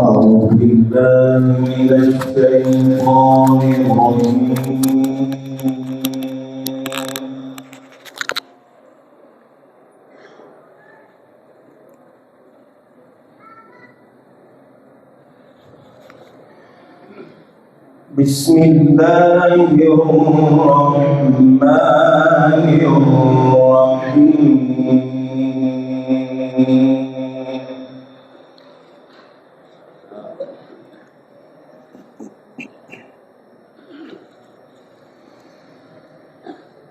أعوذ بالله من الشيطان الرجيم بسم الله الرحمن الرحيم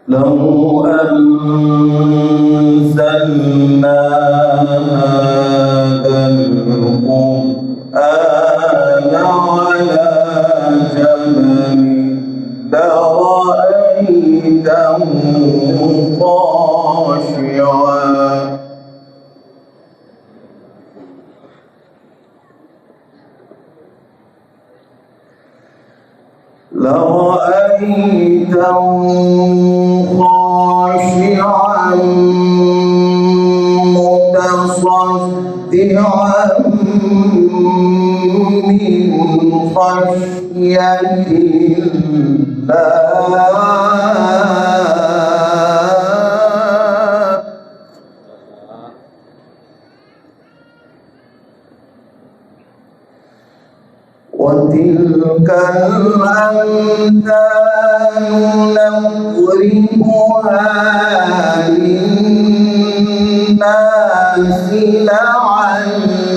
لو أنزلنا هذا القرآن على جبل لرأيته خاشعا خاشعا متصدعا من خشية الله وتلك الأمثال نضربها للناس لعلهم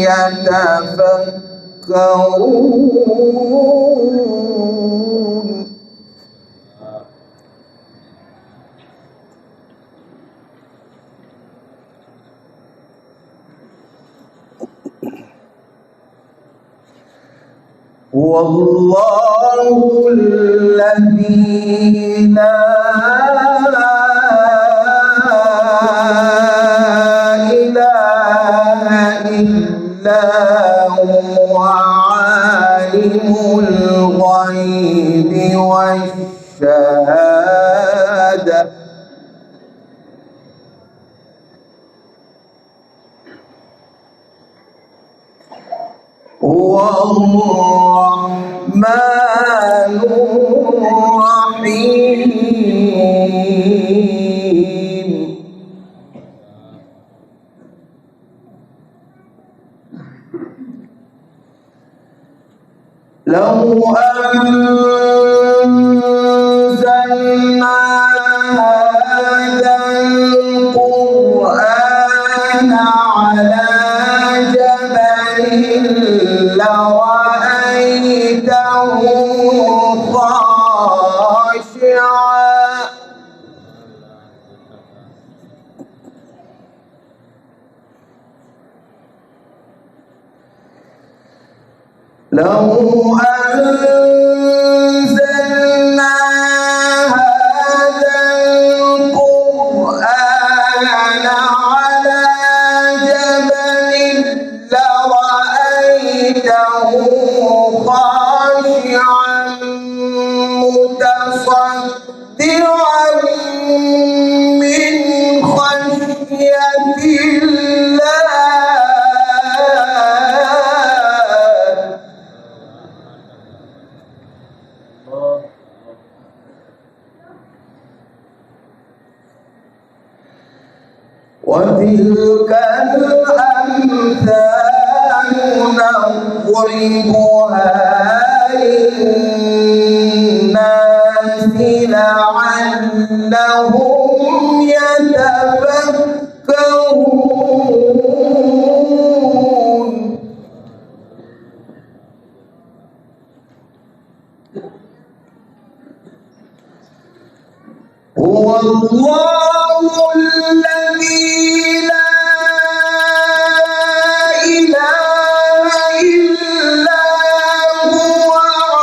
يتفكرون والله الذي لا إله إلا هو عالم الغيب والشهادة هو الرحمن الرحيم لو أنزلنا هذا القرآن على جبل لرأيته خاشعا لو أنزلنا هذا القرآن على جبل لرأيته خاشعا متصدعا من خشية الله وتلك الأمثال نضربها للناس لعلهم يتفكرون. هو الله الذي لا إله إلا هو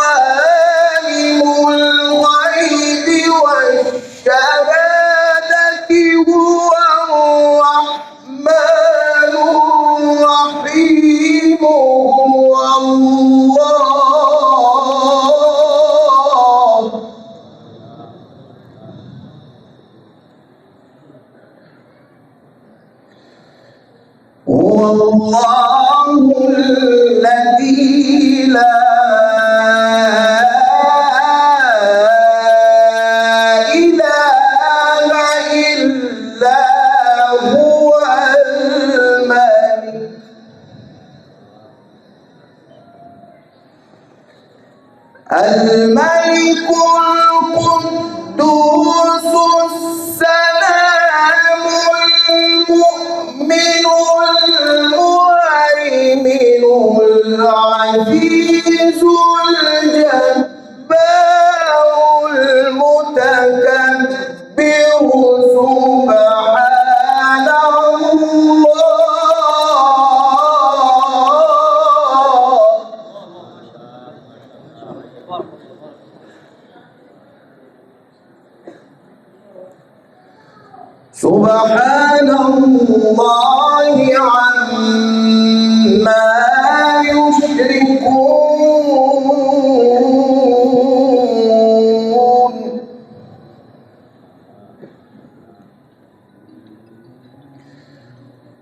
عالم الغيب والشهادة هو الرحمن الرحيم. هو الله هو الله الذي لا إله إلا هو الملك القدوس السلام المؤمن المهيمن العزيز الجبار المتكبر سبحان الله. سبحان الله عما يشركون.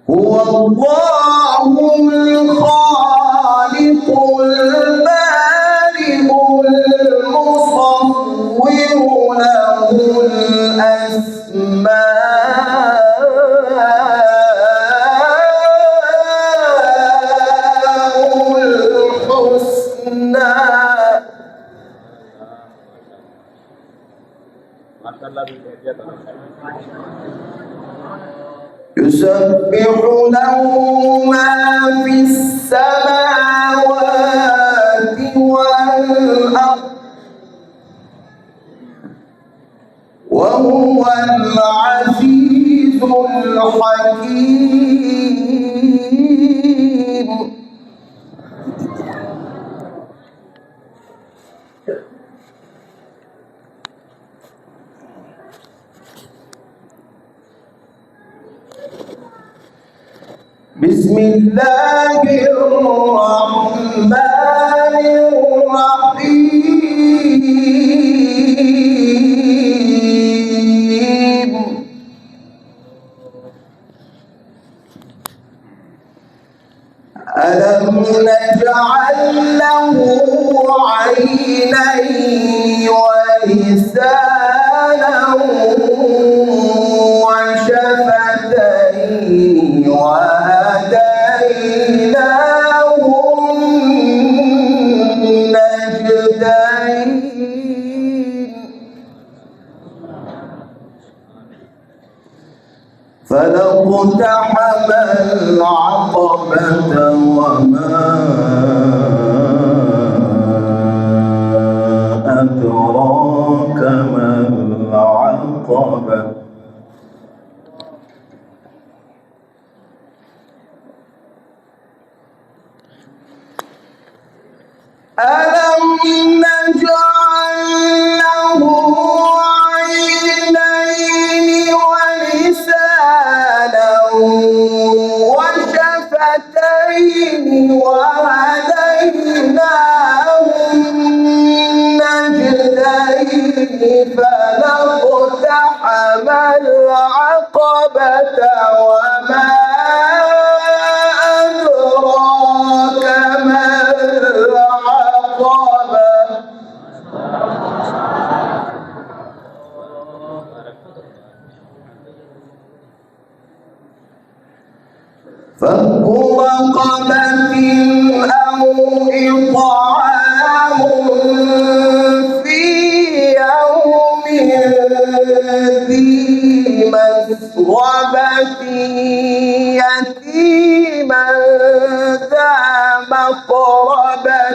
هو الله الخالق البارئ المصور له الحسنى. يسبح له ما في السماوات والأرض وهو العزيز الحكيم. بسم الله الرحمن الرحيم. ألم نجعل له عينين ولسانا وشفتين وهديناه النجدين. فلاقتحم العقبة وما أدراك ما العقبة. ألم نجعل له عينين ولسانا وشفتين وهديناه النجدين. فلاقتحم العقبة وما أدراك ما العقبة. فك رقبة مقربة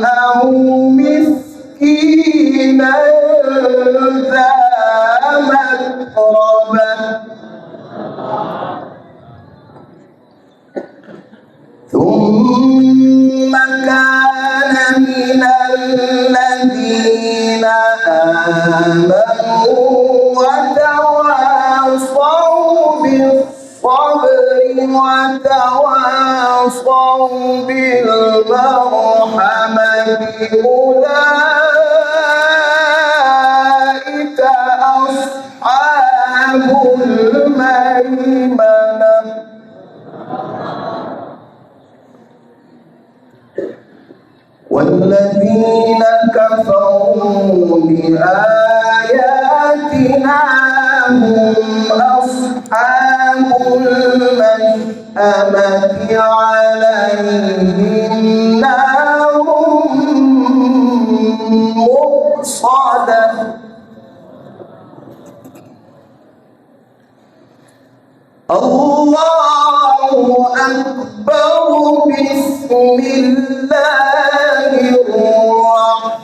أو مسكينا ذا متربة ثم كان من الذين آمنوا وتواصوا بالصبر وتواصوا بالمرحمة أولئك أصحاب الميمنة والذين كفروا بآياتنا هم أصحاب المشأمة عليهم نار مؤصدة الله أكبر بسم الله الرحمن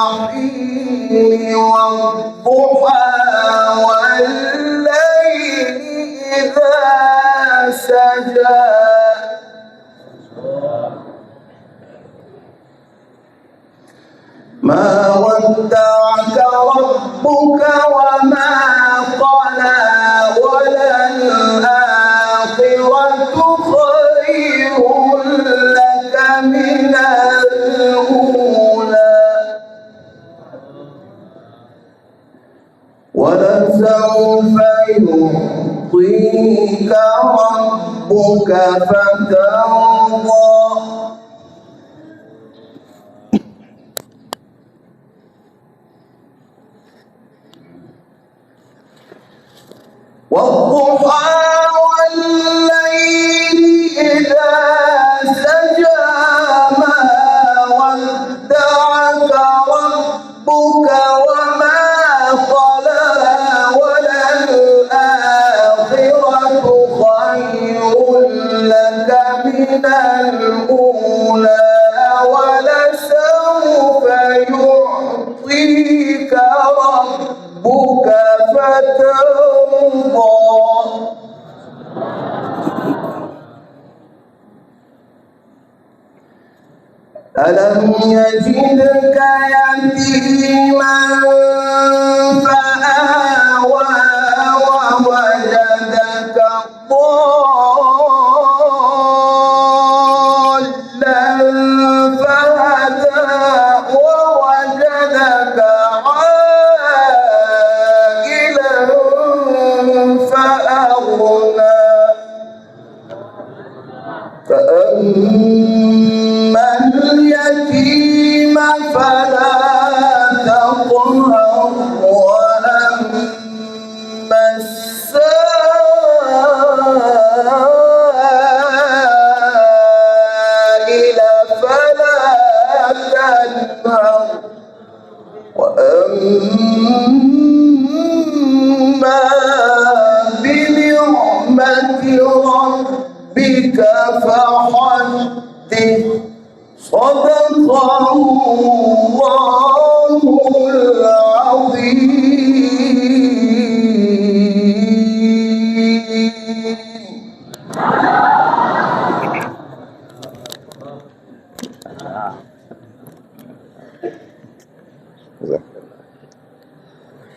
الرحيم والضحى والليل إذا سجى ما ودعك ربك وما قلى وللآخرة خير لك من الأولى ولسوف يعطيك ربك فترضى والضحى والليل إذا سجى ما ودعك ربك وما قلى وللآخرة خير لك من الأولى ولسوف يعطيك ربك فترضى ألم يجدك يتيما فآوى ووجدك ضالا فهدى ووجدك عائلا فأغنى فأما اليتيم فلا تقهر وأما السائل فلا تنهر وأما بنعمة ربك فحدث صدق الله العظيم.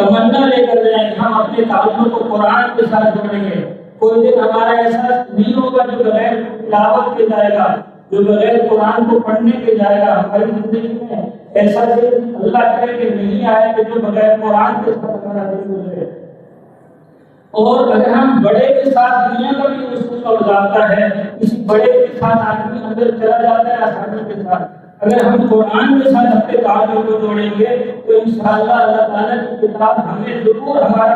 تمنا لے کر جائیں کہ ہم اپنے تعلق کو قرآن کے ساتھ جوڑیں گے. کوئی دن ہمارا ایسا نہیں ہوگا جو بغیر تلاوت کے جائے گا، جو بغیر قرآن کو پڑھنے کے جائے گا. ہماری زندگی میں ایسا دن اللہ کرے کہ نہیں آئے کہ جو بغیر قرآن کے ساتھ ہمارا دن گزرے. اور اگر ہم بڑے کے ساتھ دنیا کا بھی اصول اور ضابطہ ہے، کسی بڑے کے ساتھ آدمی اندر چلا جاتا ہے آسانی کے ساتھ. اگر ہم قرآن کے ساتھ اپنے تعلق کو جوڑیں گے تو انشاءاللہ اللہ تعالیٰ کی کتاب ہمیں ضرور ہمارا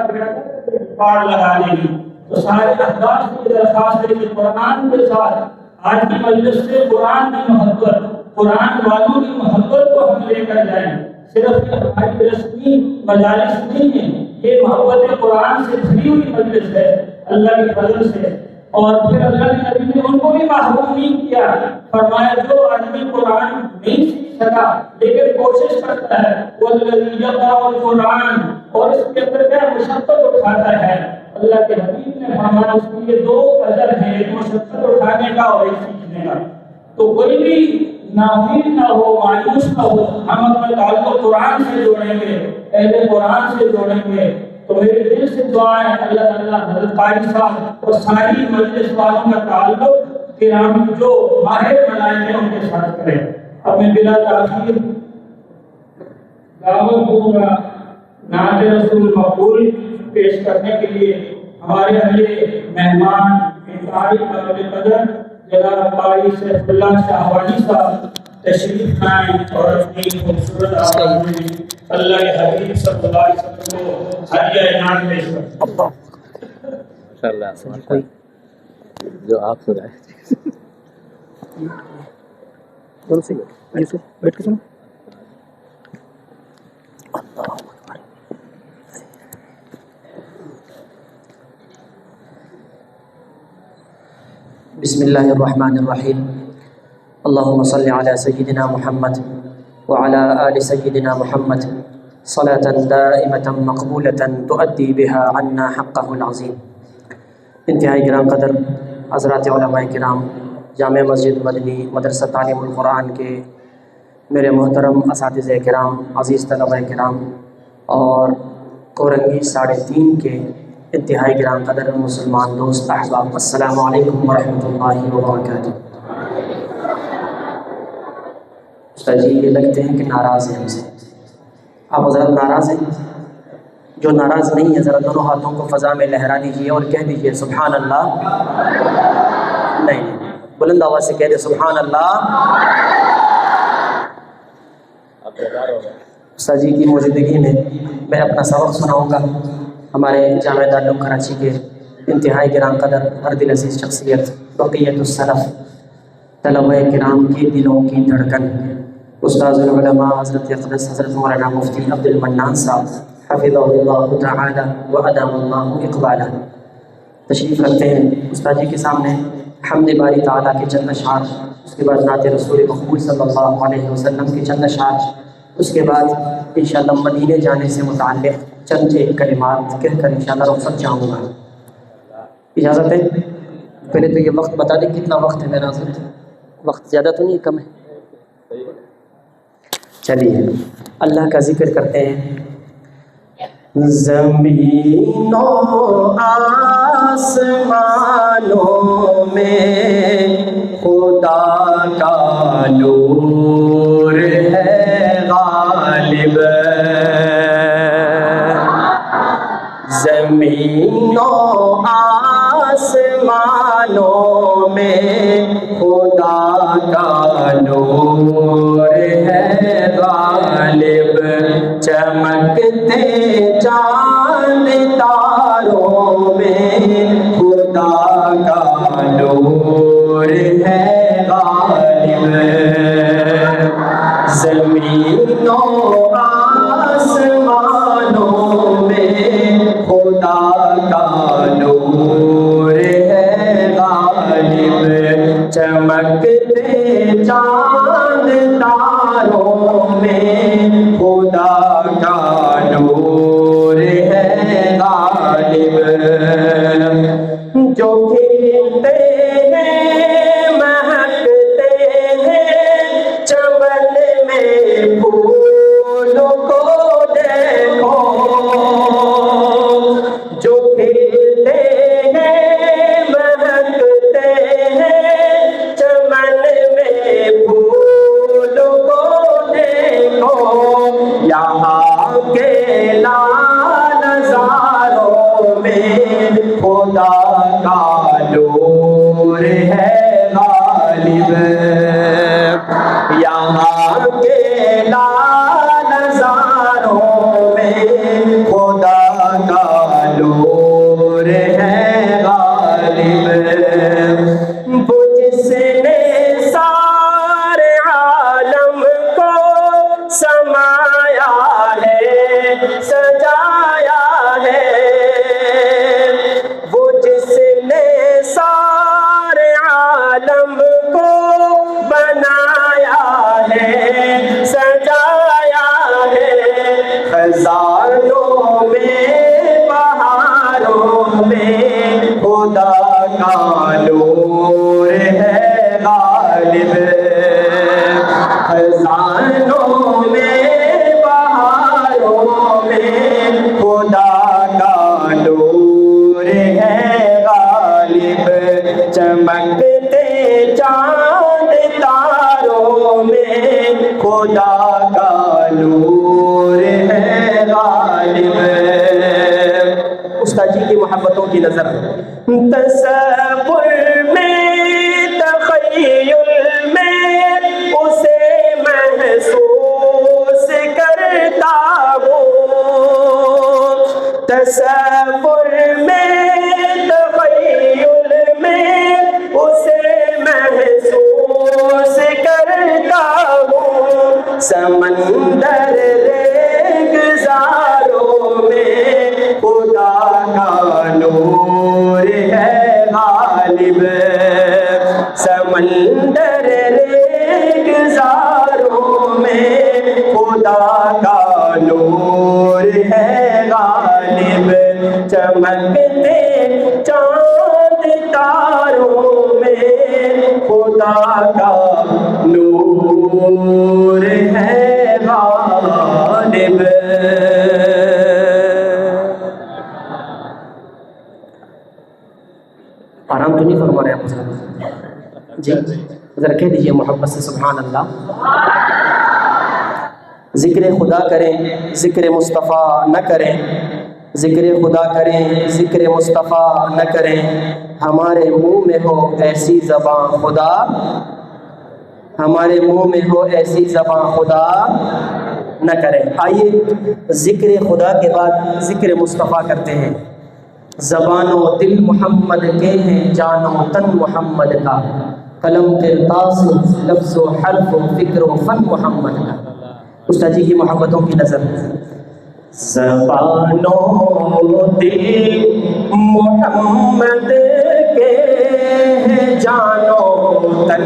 پاڑ لگا دے گی. تو سارے احباب سے درخواست ہے کہ قرآن کے ساتھ آج کی مجلس سے قرآن کی محبت، قرآن والوں کی محبت کو ہم لے کر جائیں. صرف یہ ہماری رسمی مجالس نہیں ہے، یہ محبت قرآن سے بھری ہوئی مجلس ہے اللہ کے فضل سے. اور پھر اللہ کے نبی نے ان کو بھی محروم نہیں کیا. فرمایا جو آدمی قرآن نہیں سیکھ سکا لیکن کوشش کرتا ہے والذی یقرأ القرآن، اور اس کے اندر کیا مشقت اٹھاتا ہے. اللہ کے حبیب نے فرمایا اس کے لیے 2 اجر ہیں، ایک مشقت اٹھانے کا اور ایک سیکھنے کا. تو کوئی بھی ناامید نہ ہو، مایوس نہ ہو. ہم اپنا تعلق قرآن سے جوڑیں گے، اہل قرآن سے جوڑیں گے. تو میرے دل سے دعا ہے اللہ تعالیٰ حضرت قاری صاحب اور ساری مجلس والوں کا تعلق کہ ہم جو ماہر بنائیں گے ان کے ساتھ کریں. اب میں بلا تاخیر دعوت دوں گا نعت رسول مقبول پیش کرنے کے لیے. ہمارے اہل مہمان انتہائی قابل قدر جناب قاری سیف اللہ شاہوانی صاحب تشریف لائیں اور اپنی خوبصورت آواز میں اللہ کے حبیب صلی اللہ علیہ وسلم کو ہدیہ انعام پیش کریں. ماشاءاللہ جو آپ سنائیں دونوں سے ایسے بیٹھ کے سنو. بسم اللہ الرحمن الرحیم. اللہم صلی علی سیدنا محمد وعلی آل سیدنا محمد صلاة دائمة مقبولة تؤدی بها عنا حقہ العظیم. انتہائی گرام قدر حضرات علماء کرام، جامع مسجد مدنی مدرسہ تعلیم القرآن کے میرے محترم اساتذہ کرام، عزیز طلبہ کرام اور کورنگی 3.5 کے انتہائی گرام قدر مسلمان دوست احباب، السلام علیکم ورحمۃ اللہ وبرکاتہ. استاد جی یہ لگتے ہیں کہ ناراض ہیں ہم سے. آپ حضرت ناراض ہیں؟ جو ناراض نہیں ہے ذرا دونوں ہاتھوں کو فضا میں لہرا دیجیے اور کہہ دیجیے سبحان اللہ. نہیں بلند آواز سے کہہ دے سبحان اللہ. استاد جی کی موجودگی میں میں اپنا سبق سناؤں گا. ہمارے جامع دارالعلوم کراچی کے انتہائی گرام قدر ہر دل عزیز شخصیت بقیت السلف، طلبہ کرام کی دلوں کی دھڑکن، استاذ العلماء حضرت اقدس حضرت مولانا مفتی عبد المنان صاحب حفظہ اللہ تعالی و ادام اللہ اقبالہ تشریف رکھتے ہیں. استاد جی کے سامنے حمد باری تعالیٰ کے چند اشعار، اس کے بعد نعت رسول مقبول صلی اللہ علیہ وسلم کے چند اشعار، اس کے بعد انشاءاللہ مدینے جانے سے متعلق چند ایک کلمات کہہ کر انشاءاللہ رخصت چاہوں گا. اجازت ہے؟ پہلے تو یہ وقت بتا دیں کتنا وقت ہے میرا حضرت؟ وقت زیادہ تو نہیں، کم ہے؟ چلیے اللہ کا ذکر کرتے ہیں. زمین و آسمانوں میں خدا کا نور ہے غالب. زمین و آسمانوں میں خدا کا نور ہے غالب. چمکتے چاند تاروں میں خدا کا نور ہے غالب. زمین و آسمانوں میں خدا کا نور ہے غالب. چمکتے چاند تاروں میں خدا کا نور ہے غالب. جو کھلتے ہیں مہکتے ہیں چمن میں پھول کو دیکھو. نظاروں میں خدا کا نور ہے غالب، یہاں کے نظاروں میں خدا کا نور ہے غالب، وہ جس نے سارے عالم کو سمایا ہے سجایا ہے، وہ جس نے سارے عالم کو بنایا ہے سجایا ہے، خزانوں میں بہاروں میں خدا کا نور ہے غالب، خزانوں میں بہاروں میں خدا کا نور ہے غالب، چمکتے چاند تاروں میں خدا کا نور ہے غالب۔ استاد جی کی محبتوں کی نظر، تصور میں تخیل میں اسے محسوس کرتا ہوں، تصور میں تخیل میں اسے محسوس کرتا ہوں، سمندر ریگزاروں میں خدا کا نور ہے غالب، سمندر ریگزاروں میں خدا کا نور ہے غالب، چمکتے چاند تاروں میں خدا کا نور ہے غالب۔ آرام تو نہیں فرما رہے آپ جی؟ ذرا کہہ دیجیے محبت سے سبحان اللہ۔ ذکر خدا کریں ذکر مصطفیٰ نہ کریں، ذکر خدا کریں ذکر مصطفیٰ نہ کریں، ہمارے منہ میں ہو ایسی زباں خدا، ہمارے منہ میں ہو ایسی زباں خدا نہ کریں۔ آئیے ذکر خدا کے بعد ذکر مصطفیٰ کرتے ہیں۔ زبان و دل محمد کے ہیں، جان و تن محمد کا، قلم قرطاس لفظ و حرف و فکر و فن محمد کا۔ استاد جی کی محبتوں کی نظر، زبان و دل محمد کے ہیں، جان و تن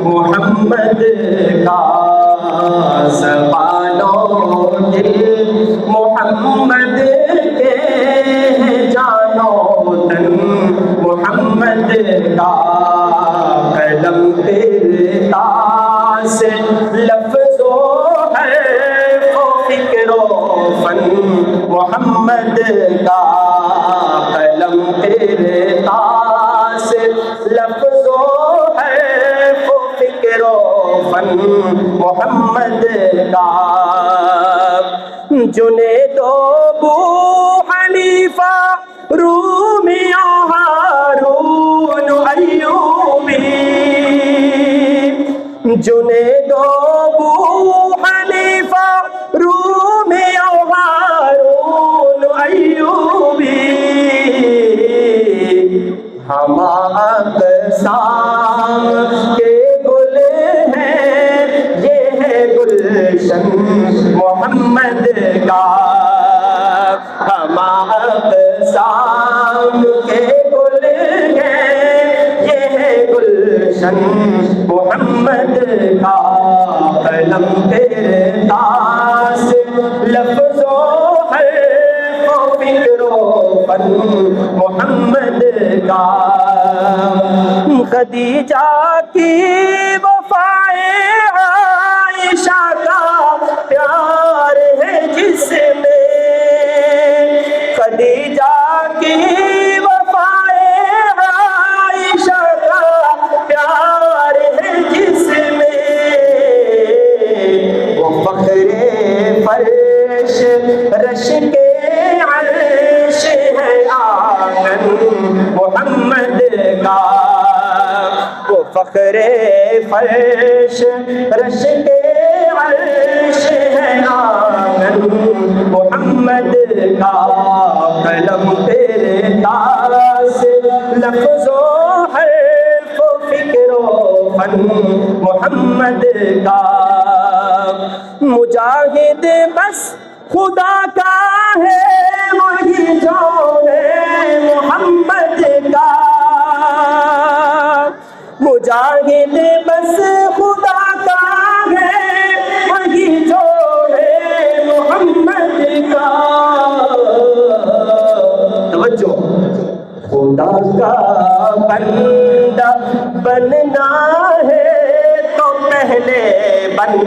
محمد کا، زبان و دل محمد کے ہیں، جان و تن محمد کا، قلم قرطاس لفظ و حرف و فکر و فن محمد کا، قلم قرطاس لفظ و حرف و فکر و فن محمد کا، جنید و ابو حنیفہ رومی و ہارون ایوبی، جنید و ابو حنیفہ رومی و ہارون ایوبی، ہم اقسام کے گل ہیں، یہ ہے گلشن محمد کا، ہم اقسام کے گل ہیں، یہ ہے گلشن محمد کا، قلم قرطاس لفظ و حرف و فکر و فن محمد کا، خدیجہ کی وفائے عائشہ کا پیار ہے جس میں، خدیجہ کی وفائے عائشہ کا پیار ہے جس میں، وہ فخر فرش رش کا وہ فخر فرش رش کے عرش ہے آنگن محمد کا قلم تیرے داس لفظ و حرف و فکر و فن محمد کا مجاہد بس خدا کا ہے وہی جو ہے محمد کا مجاہد بس خدا کا ہے وہی جو ہے محمد کا توجہ خدا کا بندہ بننا ہے تو پہلے بن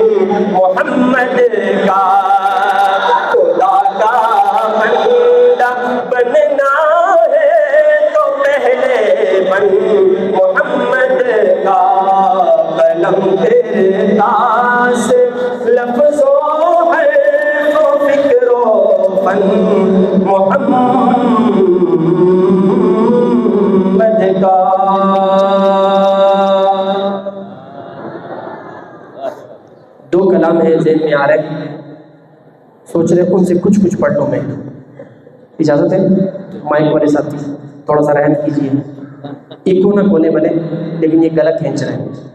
محمد کا خدا کا بندہ بننا ہے تو پہلے بن محمد کا قلم تیرے داس لفظ و حرف و فکر و فن محمد کا دو کلام ہے ذہن میں آ رہے ہیں سوچ رہے ان سے کچھ پڑھ لوں میں اجازت ہے مائک والے ساتھی تھوڑا سا رحم کیجیے ایکو نہ کھولے بنے لیکن یہ غلط کھینچ رہے ہیں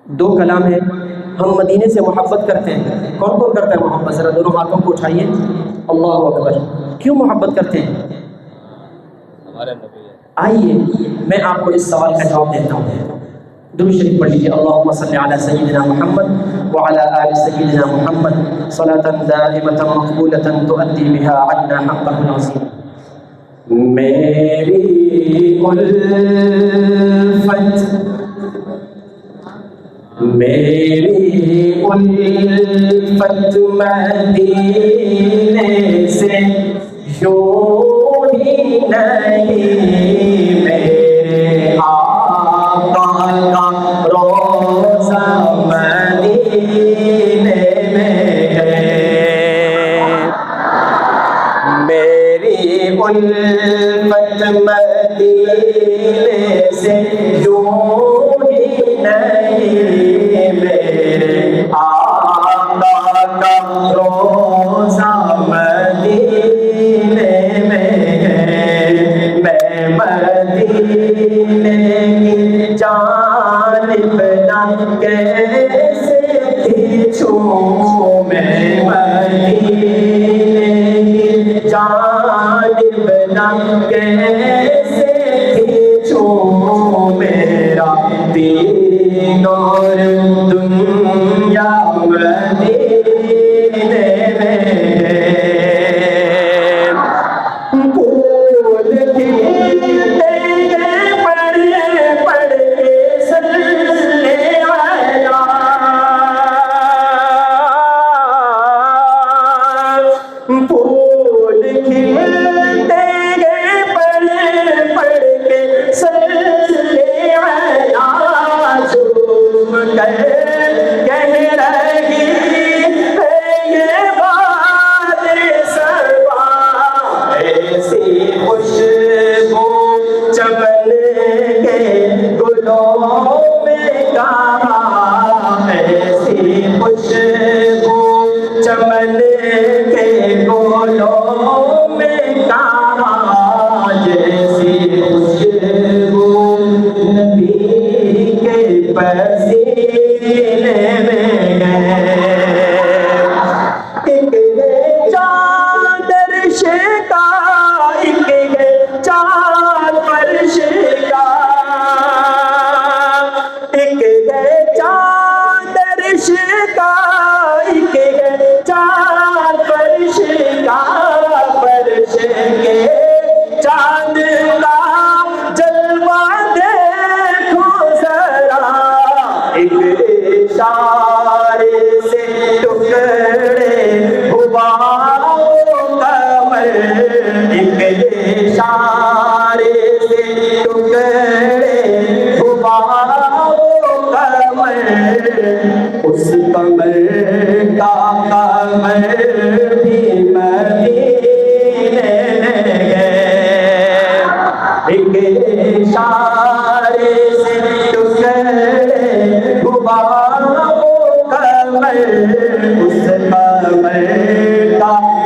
دو کلام ہے ہم مدینے سے محبت کرتے ہیں کون کون کرتا ہے محبت ذرا دونوں ہاتھوں کو اٹھائیے اللہ اکبر کیوں محبت کرتے ہیں آئیے میں آپ کو اس سوال کا جواب دیتا ہوں درود شریف پڑھ لیجیے اللہم صلی علی سیدنا محمد وعلی آل سیدنا محمد صلاة دائمة مقبولة تؤدی بها عنا حقه العظیم میری الفت مدینے سے یوں ہی نہیں میرے آقا کا روزہ مدینے میں ہے میری الفت مدینے سے یوں ہی نہیں میرے آقا کا روزہ مدینے میں ہے میں مدینے کی جانب نہ کیسے کھینچوں میں مدینے کی جانب نہ کیسے کھینچوں میرا دین اور دنیا مدینے میں پھول کھلتے ہیں پڑھ کے صلی علی پھول کھلتے ہیں پڑھ کے صلی علی جھوم کر کہہ رہی ہے یہ بات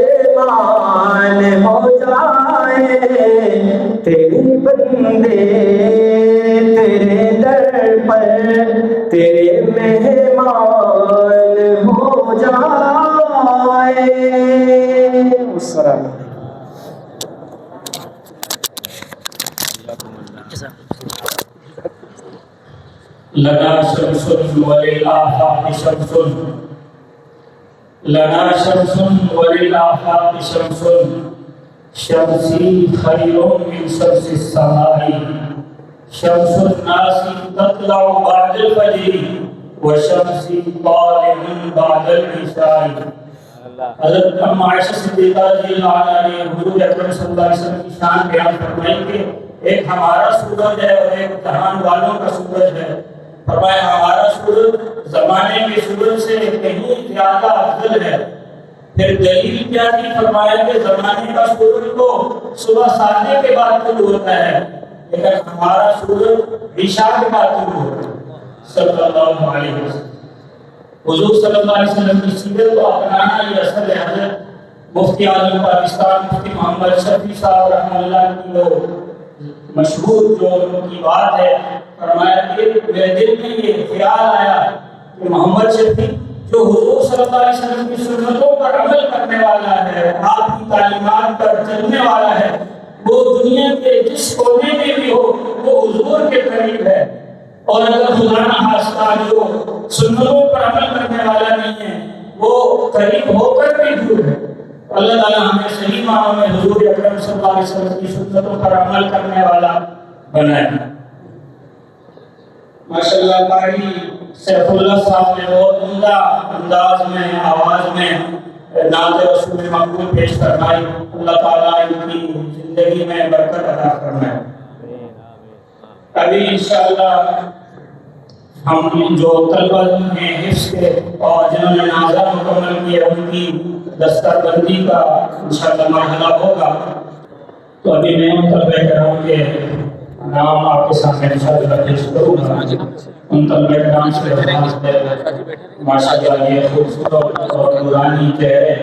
ارمان ہو جائے، تیرے بندے تیرے در پر تیرے مہمان ہو جائے۔ السلام علیکم۔ لنا شمس وللآفاق شمس، لنا شمس وللآفاق شمس، شمسی خیر من شمس السماء، شمس الناس تطلع بعد الفجر وشمسی طالع بعد العشاء۔ حضرت ام عائشہ صدیقہ رضی اللہ عنہا نے حضور اکرم صلی اللہ علیہ وسلم کی شان بیان فرمائی کہ ایک ہمارا سورج ہے اور ایک جہان والوں کا سورج ہے۔ فرمایا ہمارا سورج زمانے کے سورج سے کہیں زیادہ افضل ہے۔ پھر دلیل کیا تھی؟ فرمایا کہ زمانے کا سورج تو صبح 7 کے بعد طلوع ہوتا ہے، لیکن ہمارا سورج عشاء کے بعد طلوع ہوتا ہے۔ صلی اللہ علیہ وسلم حضور صلی اللہ علیہ وسلم کی سیرت کو اپنانا یہ اصل ہے۔ حضرت مفتی اعظم پاکستان مفتی محمد شفیع صاحب رحمہ اللہ کی وہ مشہور جو ان کی بات ہے، فرمایا کہ میرے دل میں یہ خیال آیا کہ محمد شفیع جو حضور صلی اللہ علیہ وسلم کی سنتوں پر عمل کرنے والا ہے، آپ کی تعلیمات پر چلنے والا ہے، وہ دنیا کے جس کونے میں بھی ہو وہ حضور کے قریب ہے، اور اگر خدا نہ خواستہ جو سنتوں پر عمل کرنے والا نہیں ہے وہ قریب ہو کر بھی دور ہے۔ اللہ تعالیٰ ہمیں صحیح معنوں میں حضور اکرم صلی اللہ علیہ وسلم کی سنتوں پر عمل کرنے والا بنائے۔ ماشاءاللہ قاری سیف اللہ صاحب نے بہت عمدہ انداز میں آواز میں نعت رسول مقبول پیش فرمائی۔ اللہ تعالیٰ ان کی زندگی میں برکت عطا فرمائے۔ ابھی انشاءاللہ ہم جو طلبہ ہیں حفظ کے اور جنہوں نے نازہ مکمل کی ان کی دستہ بندی کا انشاءاللہ مرحلہ ہوگا، تو ابھی میں ان طلبہ کرام کے نام آپ کے سامنے انشاءاللہ پیش کروں گا۔ ان طلبہ کرام سے ماشاءاللہ یہ خوبصورت اور نورانی چہرے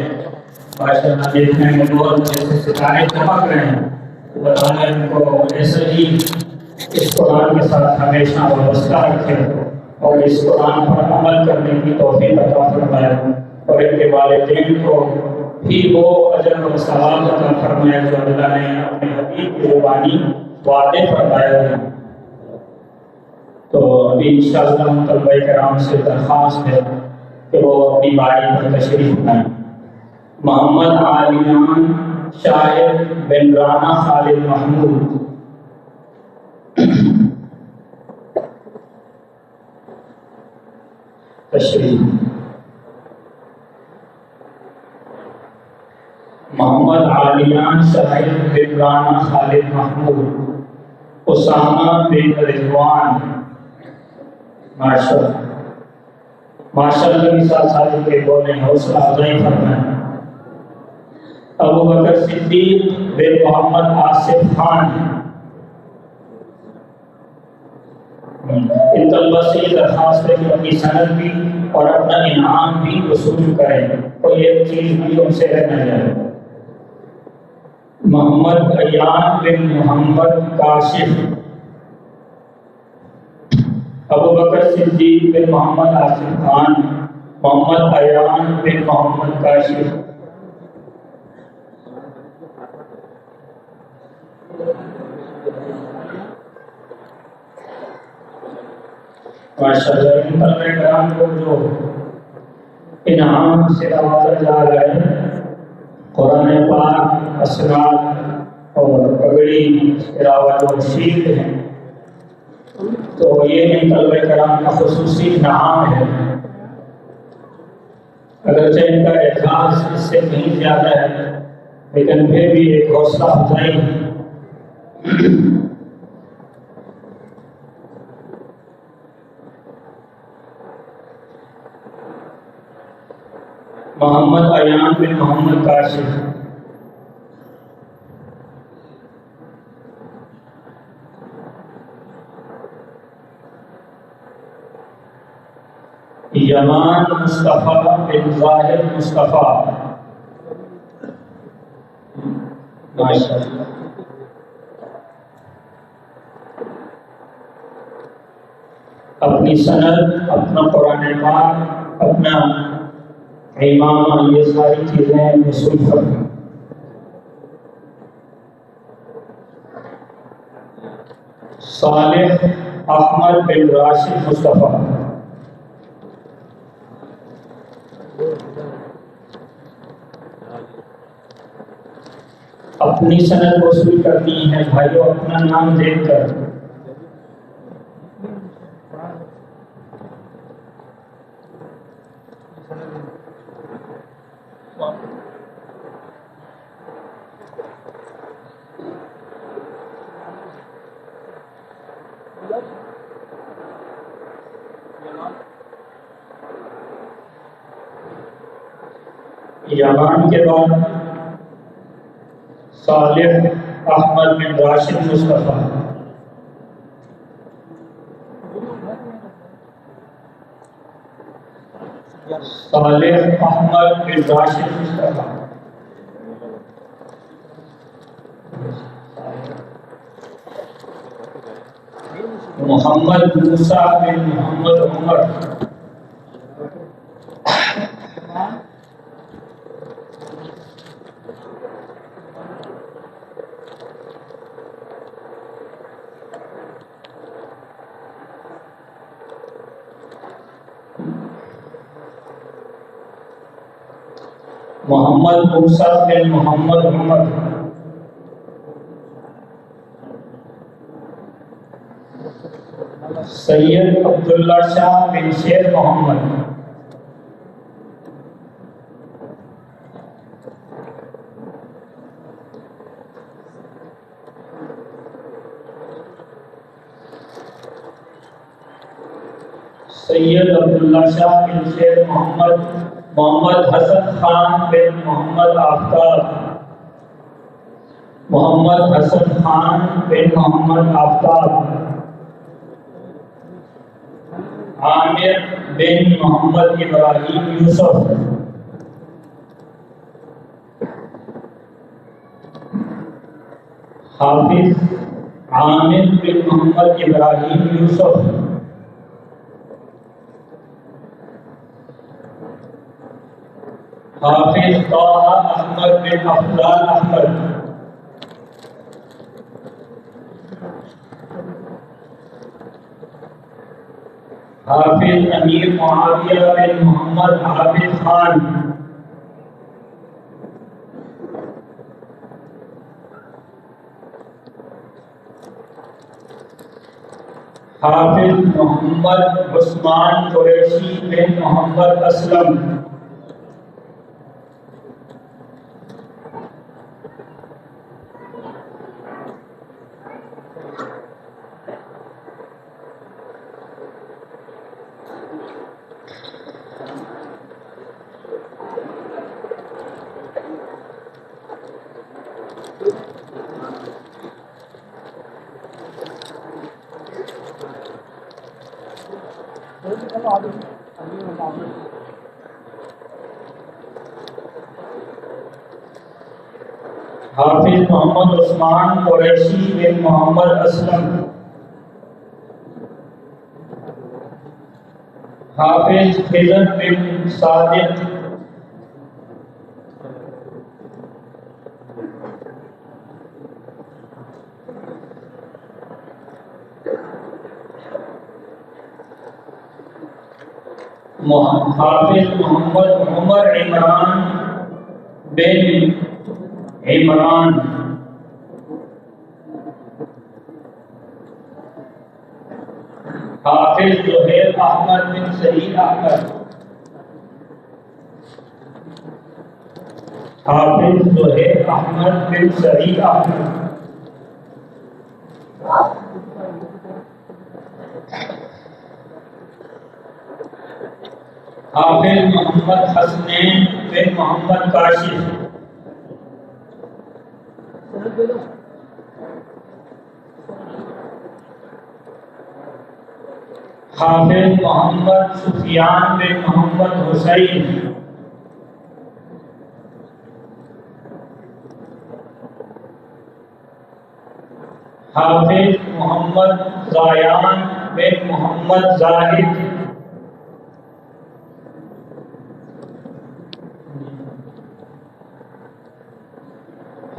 ماشاءاللہ دیکھنے میں بہت جیسے ستارے چمک رہے ہیں۔ اللہ تعالیٰ ان کو ایسے ہی اس قرآن کے ساتھ ہمیشہ وابستہ رکھے اور اس قرآن پر عمل کرنے کی توفیق عطا فرمائے، اور ان کے والدین کو بھی وہ اجر و ثواب عطا فرمائے جو اللہ نے اپنے حبیب کی زبانی وعدے فرمائے ہیں۔ تو ابھی انشاءاللہ ہم طلبہ کرام سے درخواست ہے کہ وہ اپنی باری پر تشریف لائیں۔ محمد عالیان شاعر بن رانا خالد محمود۔ تشریف۔ محمد عالیان شاعر بن رانا خالد محمود، اسامہ بن رضوان، ماشاءاللہ کی ساتھ ساتھ کے بولیں حوصلہ افزائی فرمائیں۔ ابو بکر صدیق بن محمد آصف خان، ان طلبہ سے یہ درخواست ہے کہ اپنی سند بھی اور اپنا انعام بھی وصول کریں، اور یہ چیز بھی ان سے رہ نہ جائے۔ محمد ایان بن محمد کاشف، ابو بکر صدیق بن محمد آصف خان، محمد ایان بن محمد کاشف۔ ماشاءاللہ ان طلبہ کرام کو جو انعام سے نوازا جا رہا ہے، قرآن پاک، اسناد اور پگڑی، تلاوت اور شیل ہیں، تو یہ ان طلبہ کرام کا خصوصی انعام ہے۔ اگرچہ ان کا اعزاز اس سے کہیں زیادہ ہے، لیکن پھر بھی ایک حوصلہ افزائی ہے۔ محمد ایان بن محمد کاشف، یمان مصطفیٰ بن ظاہر مصطفیٰ، ماشاء اللہ۔ اپنی سند، اپنا قرآن پاک، اپنا امامہ، یہ ساری چیزیں وصول کریں۔ صالح احمد بن راشد مصطفیٰ، اپنی سند وصول کرنی ہے بھائیو، اپنا نام دیکھ کر۔ یمان کے بعد صالح احمد بن راشد مصطفیٰ، صالح احمد بن راشد مصطفیٰ، محمد موسیٰ بن محمد عمر، محمد موسیٰ بن محمد عمر، سید عبداللہ شاہ بن شیر محمد، سید عبداللہ شاہ بن شیر محمد، محمد حسن خان بن محمد آفتاب، محمد حسن خان بن محمد آفتاب، عامر بن محمد ابراہیم یوسف، حافظ عامر بن محمد ابراہیم یوسف، حافظ طه احمد بن افضال احمد، حافظ امیر معاویہ بن محمد عابد خان، حافظ محمد عثمان قریشی بن محمد اسلم، حافظ محمد عثمان قریشی بن محمد اسلم، حافظ خضر بن صادق، حافظ محمد عمر عمران بن عمران، حافظ زہیر احمد بن سعید احمد، حافظ زہیر احمد بن سعید احمد، حافظ محمد حسنین بن محمد کاشف، حافظ محمد سفیان بن محمد حسین، حافظ محمد زایان بن محمد زاہد،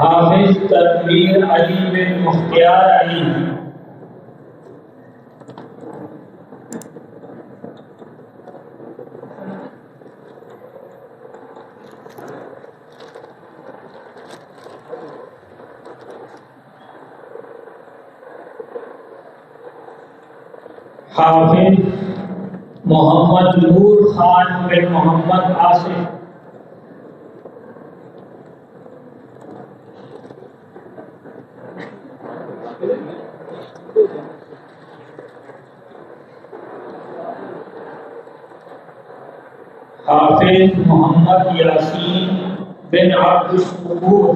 حافظ تنویر علی بن مختار علی، حافظ محمد نور خان بن محمد آصف، حافظ محمد یاسین بن عبد الشکور،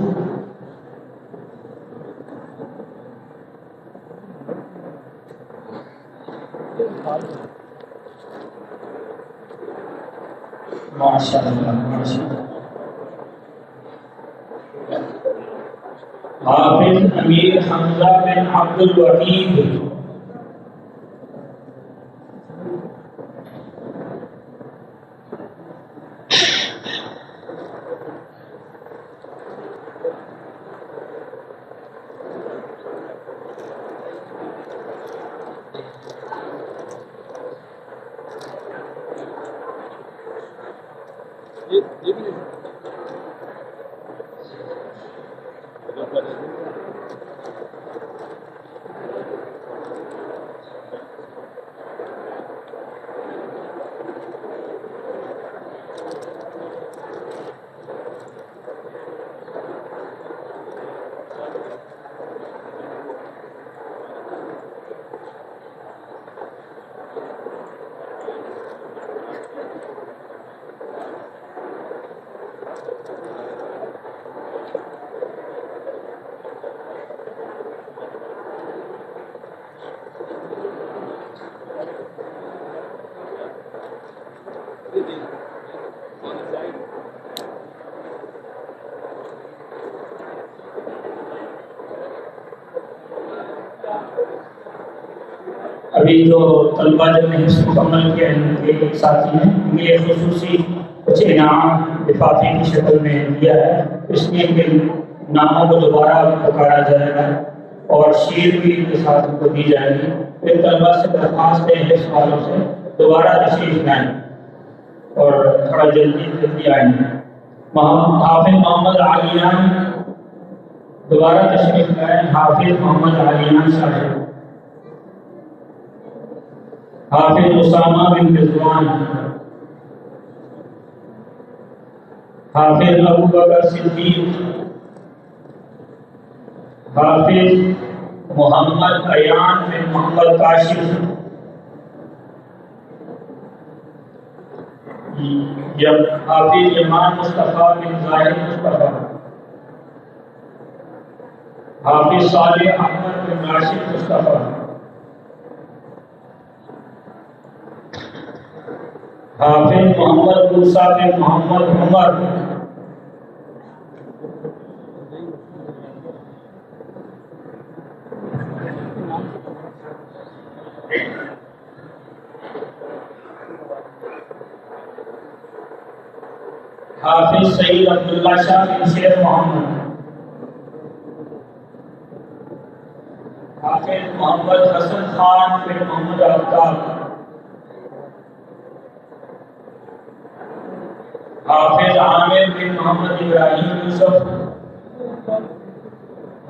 ماشاء اللہ، حافظ امیر حمزہ بن عبد الوحید، ابھی جو طلبہ جو نے حصہ مکمل کیا ان کے ایک ساتھی ہیں، یہ خصوصی کچھ انعام لفافے کی شکل میں دیا ہے، اس لیے کہ ناموں کو دوبارہ پکارا جائے گا اور شیر بھی ان کے ساتھ ان کو دی جائے گی۔ پھر طلبہ سے درخواست ہے اس والوں سے دوبارہ تشریف لائیں اور تھوڑا جلدی آئیں۔ حافظ محمد عالیان دوبارہ تشریف لائیں، حافظ محمد عالیان صاحب، حافظ اسامہ بن رضوان، حافظ ابو بکر صدیق، حافظ محمد ایان بن محمد کاشف، حافظ امام مصطفیٰ بن ظاہر مصطفیٰ، حافظ صالح احمد بن راشد مصطفیٰ، حافظ محمد موسیٰ بن محمد عمر، حافظ سید عبداللہ شاہ بن شیر محمد، حافظ محمد حسن خان بن محمد آفتاب، حافظ عامر بن محمد ابراہیم یوسف،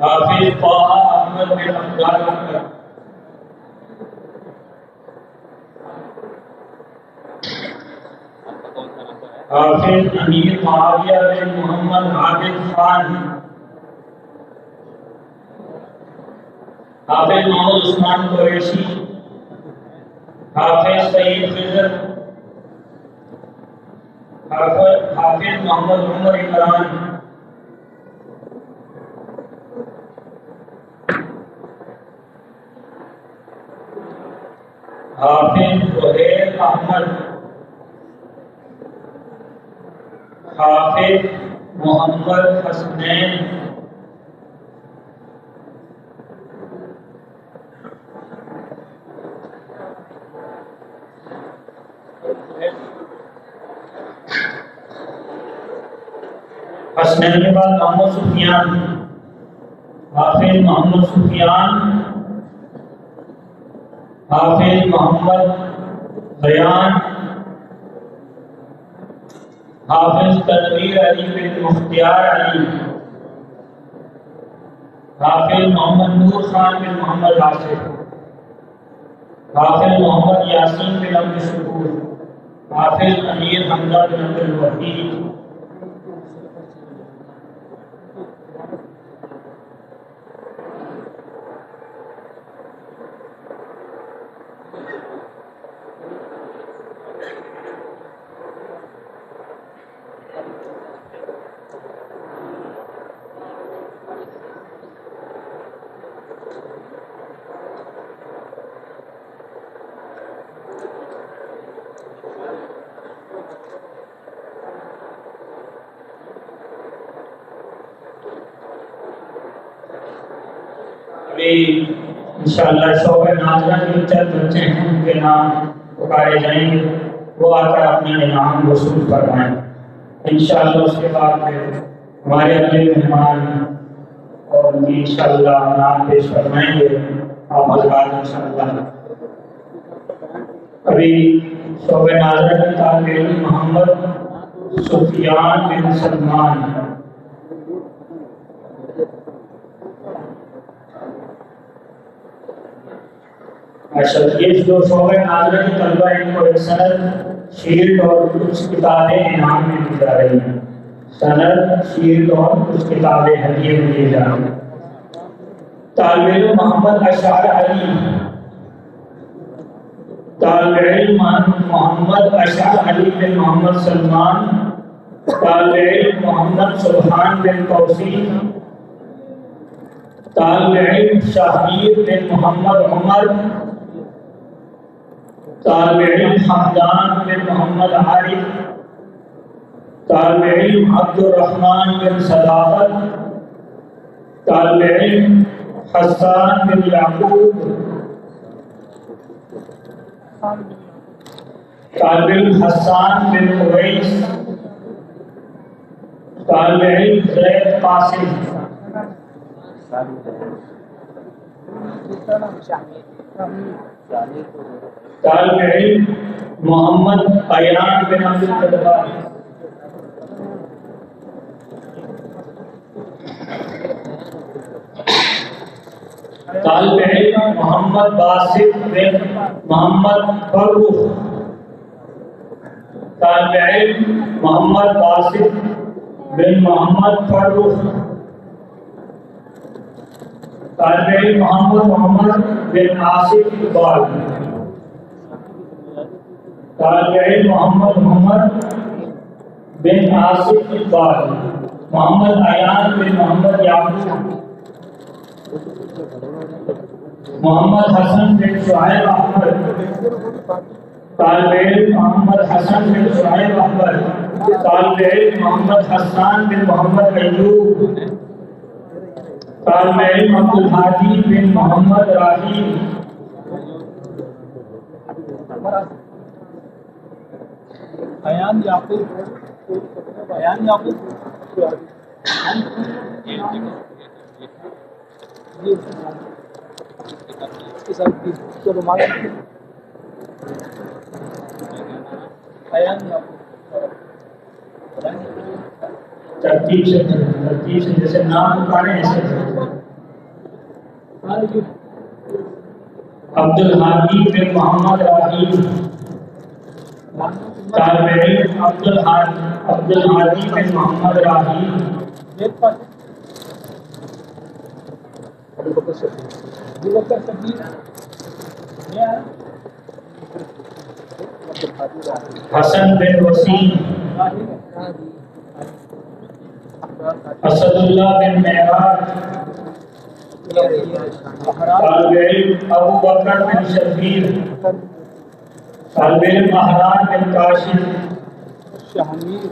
حافظ طه احمد بن افضال اکبر، حافظ امیر معاویہ بن محمد عابد خان، حافظ محمد عثمان قریشی، حافظ سعید خضر، حافظ محمد عمر عمران، حافظ زہیر احمد، حافظ محمد حسنین، حسنین کے بعد محمد سفیان، حافظ محمد سفیان، حافظ محمد بیان، حافظ تنویر علی بن مختار علی، حافظ محمد نور خان بن محمد آصف، حافظ محمد یاسین بن عبد الشکور، حافظ امیر حمزہ بن عبد الوحید، ابھی انشاءاللہ شعبہ ناظرہ کے چند بچے ہیں، ان کے نام پکارے جائیں گے، وہ آ کر اپنا انعام وصول فرمائیں انشاءاللہ۔ اس کے بعد پھر ہمارے اگلے مہمان اور ان کی انشاءاللہ نام پیش فرمائیں گے آپ حضرات انشاءاللہ۔ ابھی شعبہ ناظرہ کے طالب علم محمد سفیان بن سلمان، یہ جو شعبہ ناظرہ کی طلبہ ان کو ایک سند، شیلڈ اور کچھ کتابیں انعام میں دی جا رہی ہیں، سند، شیلڈ اور کچھ کتابیں ہدیے میں دی جا رہی ہیں۔ طالب علم محمد اشعر علی، طالب علم محمد اشعر علی بن محمد سلمان، طالب علم محمد سبحان بن توصیف، طالب علم شاہیر بن محمد عمر، طالب علم حمدان بن محمد عارف، طالب علم عبد الرحمن بن صداقت، طالب علم حسان بن یعقوب، طالب علم حسان بن اویس، طالب علم زید قاسم، طالب علم محمد ایان بن عبد الجبار، طالب علم محمد باسط بن محمد فروخ، طالب علم محمد باسط بن محمد فروخ، طالب علم محمد محمد بن آصف اقبال، طالب علم محمد محمد بن آصف اقبال، محمد ایان بن محمد یعقوب، محمد حسن بن شعیب احمد، طالب علم محمد حسن بن شعیب احمد، طالب علم محمد حسان بن محمد ایوب، طالب علم عبد الحادی بن محمد راہی، ایان یعقوب، ایان یعقوب اس کے ساتھ چلو مارا ایان یعقوب ترتیب سے جیسے نام پکارے ایسے عبد الحادی بن محمد راہی، طالب علم عبد الحادی بن محمد راہی، حسن بن وسیم، اسد اللہ بن معراج، طالب علم ابو بکر بن شبیر، طالب علم احرار بن کاشف، شہمیر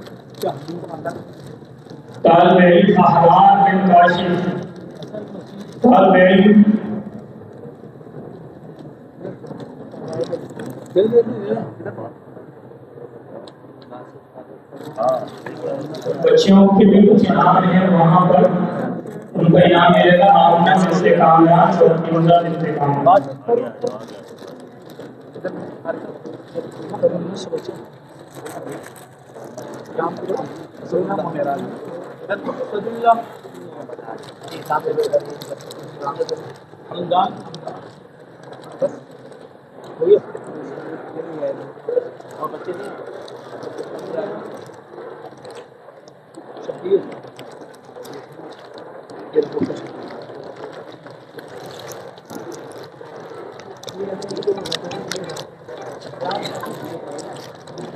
مطلب طالب علم احرار بن کاشف، طالب علم بچیوں کے بھی کچھ انعام ہیں وہاں پر، ان کو انعام ملے گا آمنہ سے کامیاب اور حمزہ سے کامیاب۔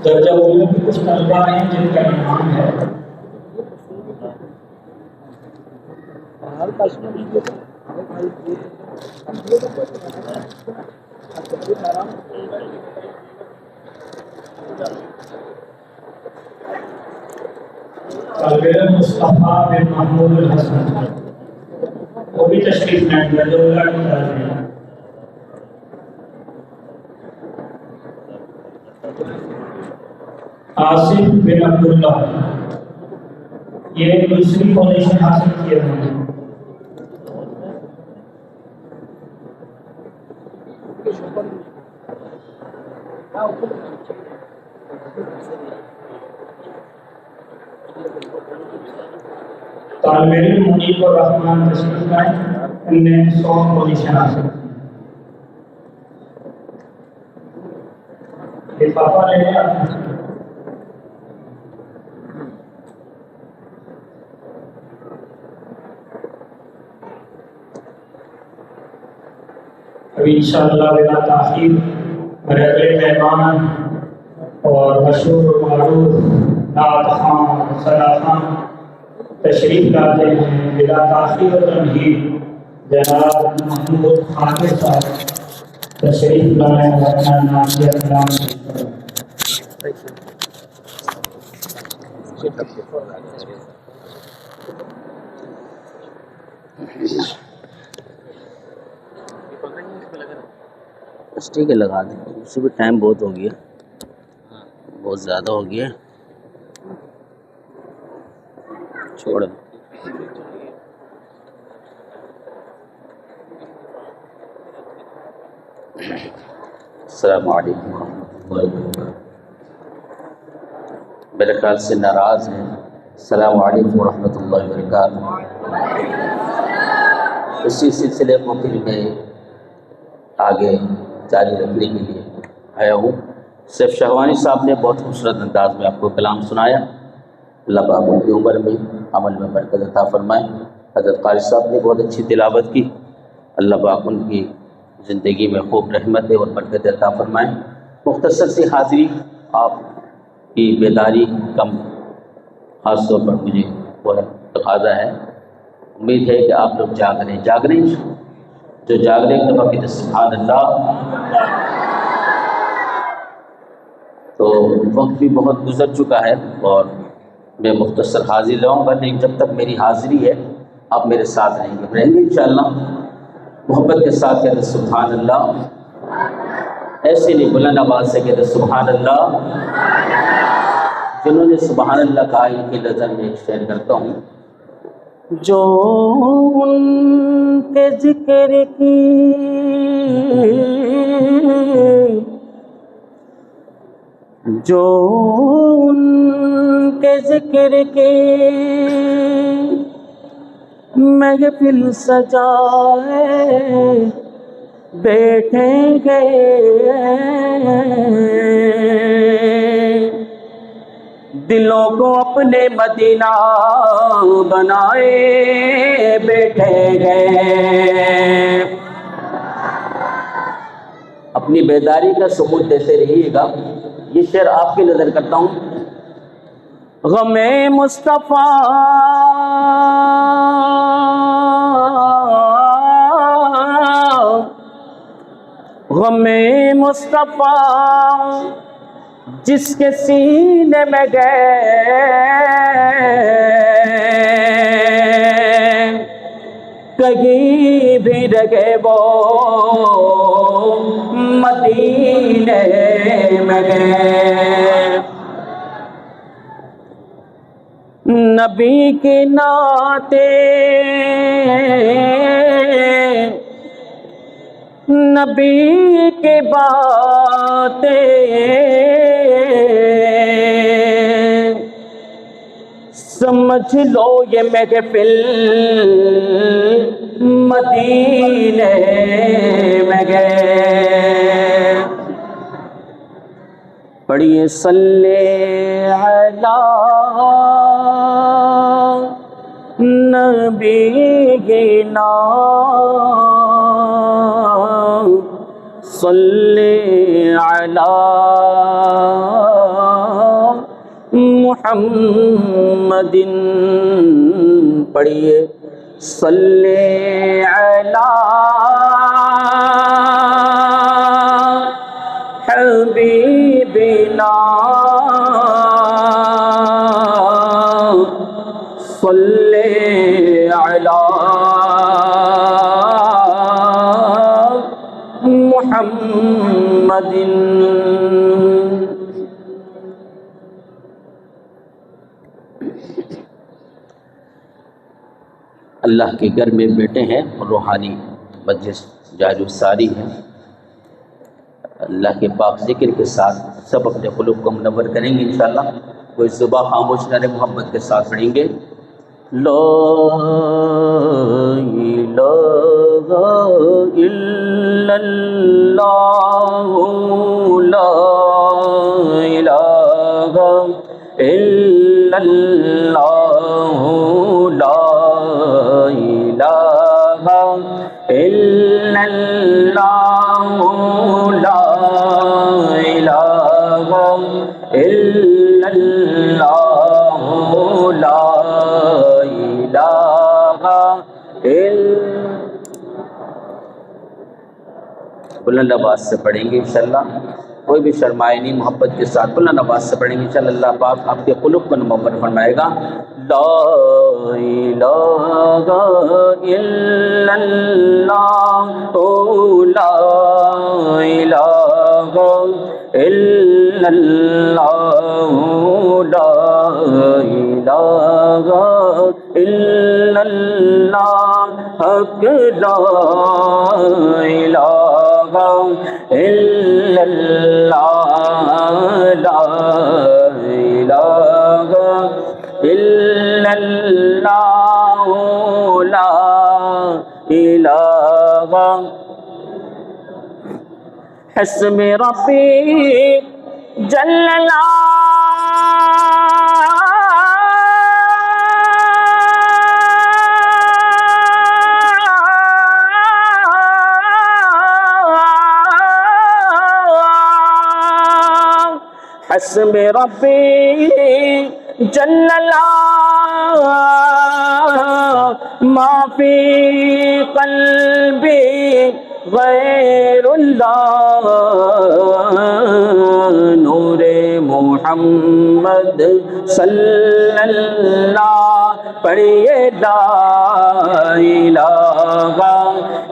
درجہ اول کے کچھ طلبہ ہیں جن کا انعام ہے۔ طالب علم مصطفیٰ بن محمود الحسن، وہ بھی تشریف لائیں گے جو اللہ کی طرف ہے۔ آصف بن عبداللہ، یہ دوسری پوزیشن حاصل کیے ہوئے ہیں۔ طالب علم منیب الرحمان تشریف لائیں، ان نے 100 پوزیشن حاصل کی۔ لفافہ لے لیا ابھی انشاءاللہ بلا تاخیر میرے اگلے مہمان اور مشہور و معروف نعت خواں صلاح خواں تشریف لاتے ہیں۔ بلا تاخیر و تمہید جناب محمود خاطر صاحب تشریف لائیں اور اپنا نعتیہ کلام پیش کریں۔ بس ٹھیک ہے، لگا دیں، اس سے بھی ٹائم بہت ہو گیا، بہت زیادہ ہو گیا، چھوڑ دیں۔ السلام علیکم ورحمۃ اللہ وبرکاتہ۔ میرے خیال سے ناراض ہیں۔ السلام علیکم ورحمۃ اللہ وبرکاتہ۔ اسی سلسلے کو پھر میں آگے جاری رکھنے کے لیے آیا ہوں۔ سیف شہوانی صاحب نے بہت خوبصورت انداز میں آپ کو کلام سنایا، اللہ پاک ان کی عمر میں عمل میں برکت عطا فرمائے۔ حضرت قاری صاحب نے بہت اچھی تلاوت کی، اللہ پاک ان کی زندگی میں خوب رحمت اور برکت عطا فرمائے۔ مختصر سی حاضری، آپ کی بیداری کم خاص طور پر مجھے وہ تقاضا ہے، امید ہے کہ آپ لوگ جاگ رہے ہیں، جو جاگ رہے ہیں کہتے سبحان اللہ۔ تو وقت بھی بہت گزر چکا ہے اور میں مختصر حاضری لاؤں گا، لیکن جب تک میری حاضری ہے آپ میرے ساتھ رہیں گے انشاءاللہ۔ محبت کے ساتھ کہتے سبحان اللہ، ایسے نہیں بلند آواز سے کہتے سبحان اللہ۔ جنہوں نے سبحان اللہ کہا ان کی نظر میں ایک شعر کرتا ہوں، جو ان کے ذکر کی محفل سجائے بیٹھیں گے، دلوں کو اپنے مدینہ بنائے بیٹھیں گے۔ اپنی بیداری کا ثبوت دیتے رہیے گا۔ یہ شعر آپ کی نظر کرتا ہوں، غم مصطفیٰ غم مصطفیٰ جس کے سینے میں گئے، کہیں بھی رہے وہ مدینے میں گئے۔ نبی کی نعتیں، نبی کی باتیں سمجھ لو یہ محفل مدینے میں گئے۔ پڑھیے صلی علی نبینا صلی علی محمد، پڑھیے صلی علی حبیبنا صلی علی محمد۔ اللہ کے گھر میں بیٹھے ہیں اور روحانی مجلس جاری ساری ہے۔ اللہ کے پاک ذکر کے ساتھ سب اپنے قلوب کو منور کریں گے انشاءاللہ۔ کوئی زبان خاموش نہ رہے، محبت کے ساتھ پڑھیں گے۔ لا الہ الا اللہ، لا الہ الا اللہ، لا الہ الا اللہ، لا الہ الا اللہ، لا الہ الا۔ بلند آواز سے پڑھیں گے انشاءاللہ، کوئی بھی شرمائے نہیں، محبت کے ساتھ بلند آواز سے پڑھیں گے انشاءاللہ۔ اللہ پاک آپ کے قلوب کو منور فرمائے گا۔ لا الہ الا اللہ، لا الہ الا اللہ، لا الہ الا اللہ، حق لا الہ الا اللہ، لا الہ الا اللہ، لا الہ۔ حسب ربی جل حسب ربی جل ما فی قلبی غیر اللہ، نور محمد صلی اللہ، پڑھیے لا الہ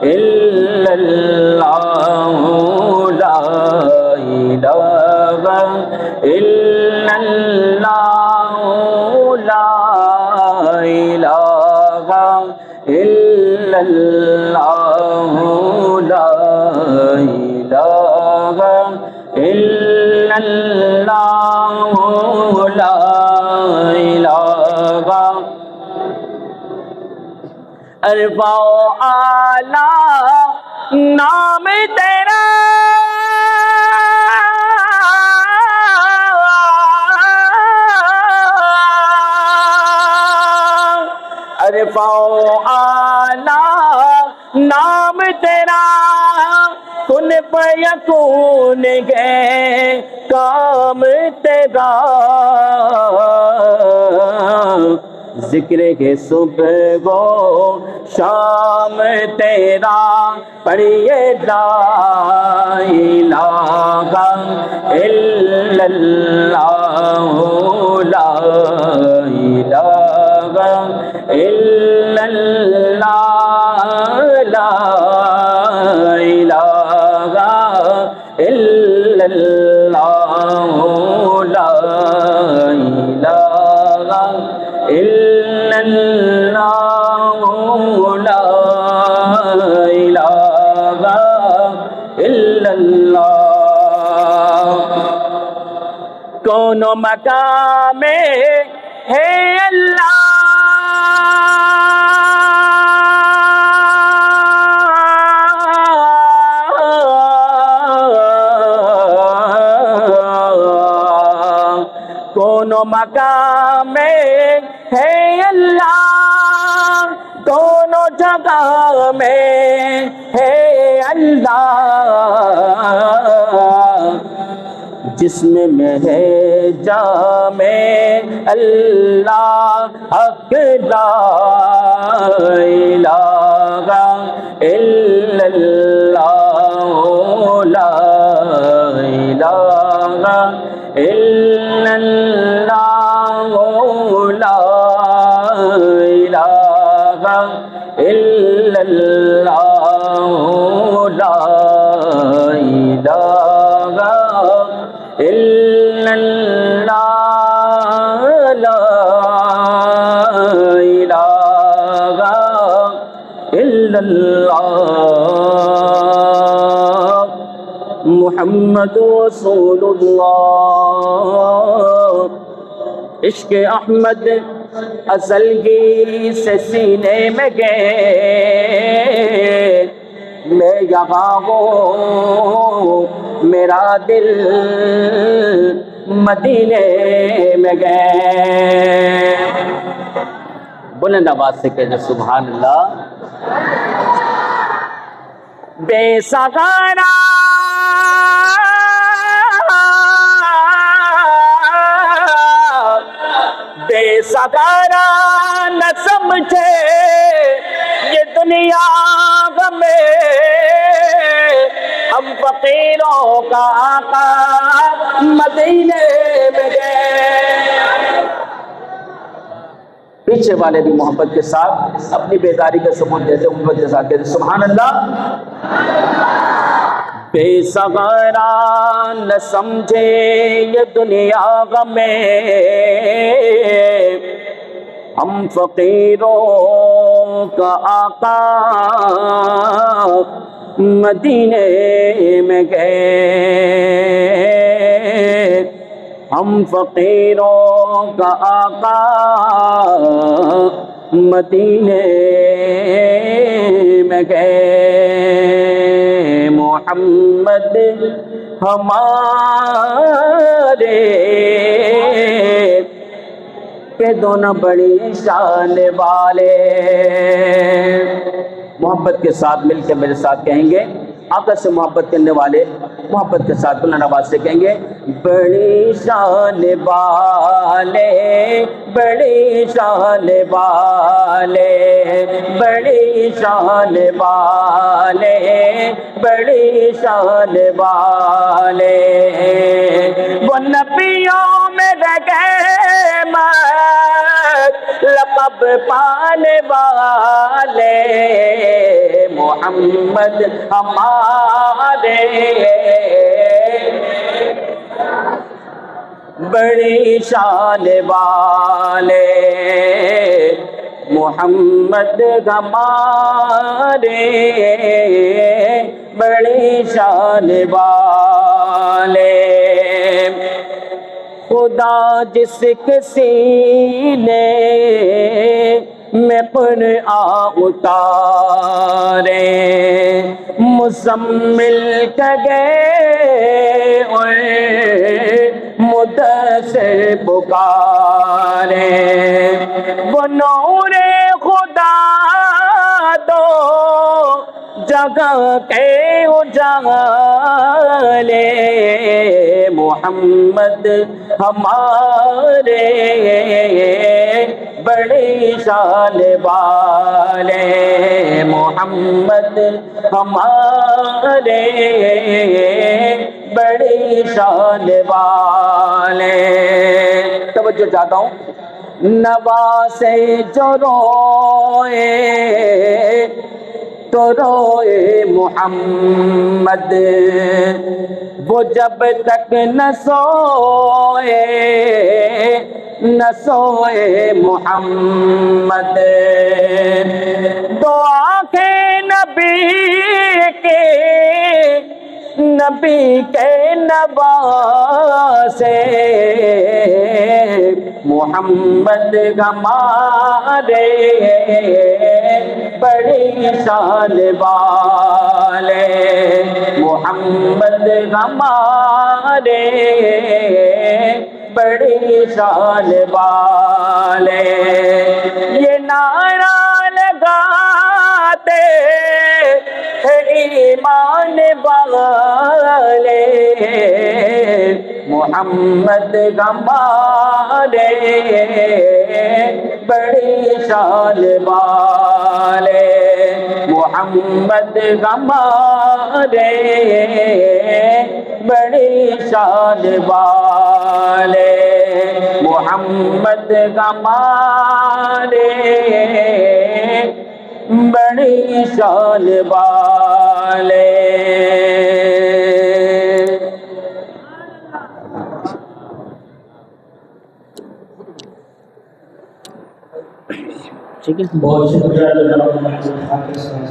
الا اللہ، لا الہ الا اللہ، لا الہ الا اللہ، لا الہ الا اللہ، لا الہ۔ ارفع و اعلی نام تیرا، ارفع و اعلی نام تیرا، کن فیکون گے کام تیرا، ذکر کے صبح گو شام تیرا پڑھیے لا الہ الا اللہ لا الہ الا اللہ لا الہ الا اللہ لا الہ الا اللہ لا الہ الا اللہ کون مقام ہے اللہ کون مقام ہے اللہ دونوں جگہ میں ہے اللہ جسم میں ہے جام اللہ حق لا الہ الا اللہ لا الہ الا اللہ لا الہ الا اللہ لا الہ الا اللہ لا الہ الا اللہ محمد رسول اللہ عشق احمد ازلگی سے سینے میں گئے میں یہاں ہوں میرا دل مدینے میں گئے بلند آواز سے کہنا سبحان اللہ بے سہارا بے سہارا نہ سمجھے یہ دنیا ہمیں ہم فقیروں کا آقا مدینے میں گئے پیچھے والے بھی محبت کے ساتھ اپنی بیداری کا ثبوت دیتے محبت کے ساتھ کہتے سبحان اللہ بے سہارا نہ سمجھے یہ دنیا ہمیں ہم فقیروں کا آقا مدینے میں گئے ہم فقیروں کا آقا مدینے میں گئے محمد ہمارے کہ دونوں بڑی شان والے محبت کے ساتھ مل کے میرے ساتھ کہیں گے آقا سے محبت کرنے والے محبت کے ساتھ بلند آواز سے کہیں گے بڑی شان والے بڑی شان والے بڑی شان والے بڑی شان والے وہ نبیوں میں رحمت لقب پانے والے محمد ہمارے بڑی شان والے محمد ہمارے بڑی شان والے خدا جس کے سینے میں قرآن اتارے مزمل کہے اور مدثر پکارے وہ نور خدا دو جگہ کے اجالے محمد ہمارے بڑی شان والے محمد ہمارے بڑی شان والے. توجہ چاہتا ہوں. نواسے جو روئے تو روئے محمد، وہ جب تک نہ سوئے نہ سوئے محمد. دو آنکھیں نبی کے نواسے محمد ہمارے بڑی شان والے محمد ہمارے بڑی شان والے. یہ نعرہ لگاتے ایمان والے محمد ہمارے بڑی شان والے محمد ہمارے بڑی شان والے محمد ہمارے بڑی شان والے. ٹھیک ہے. بہت شکریہ جناب حافظ صاحب.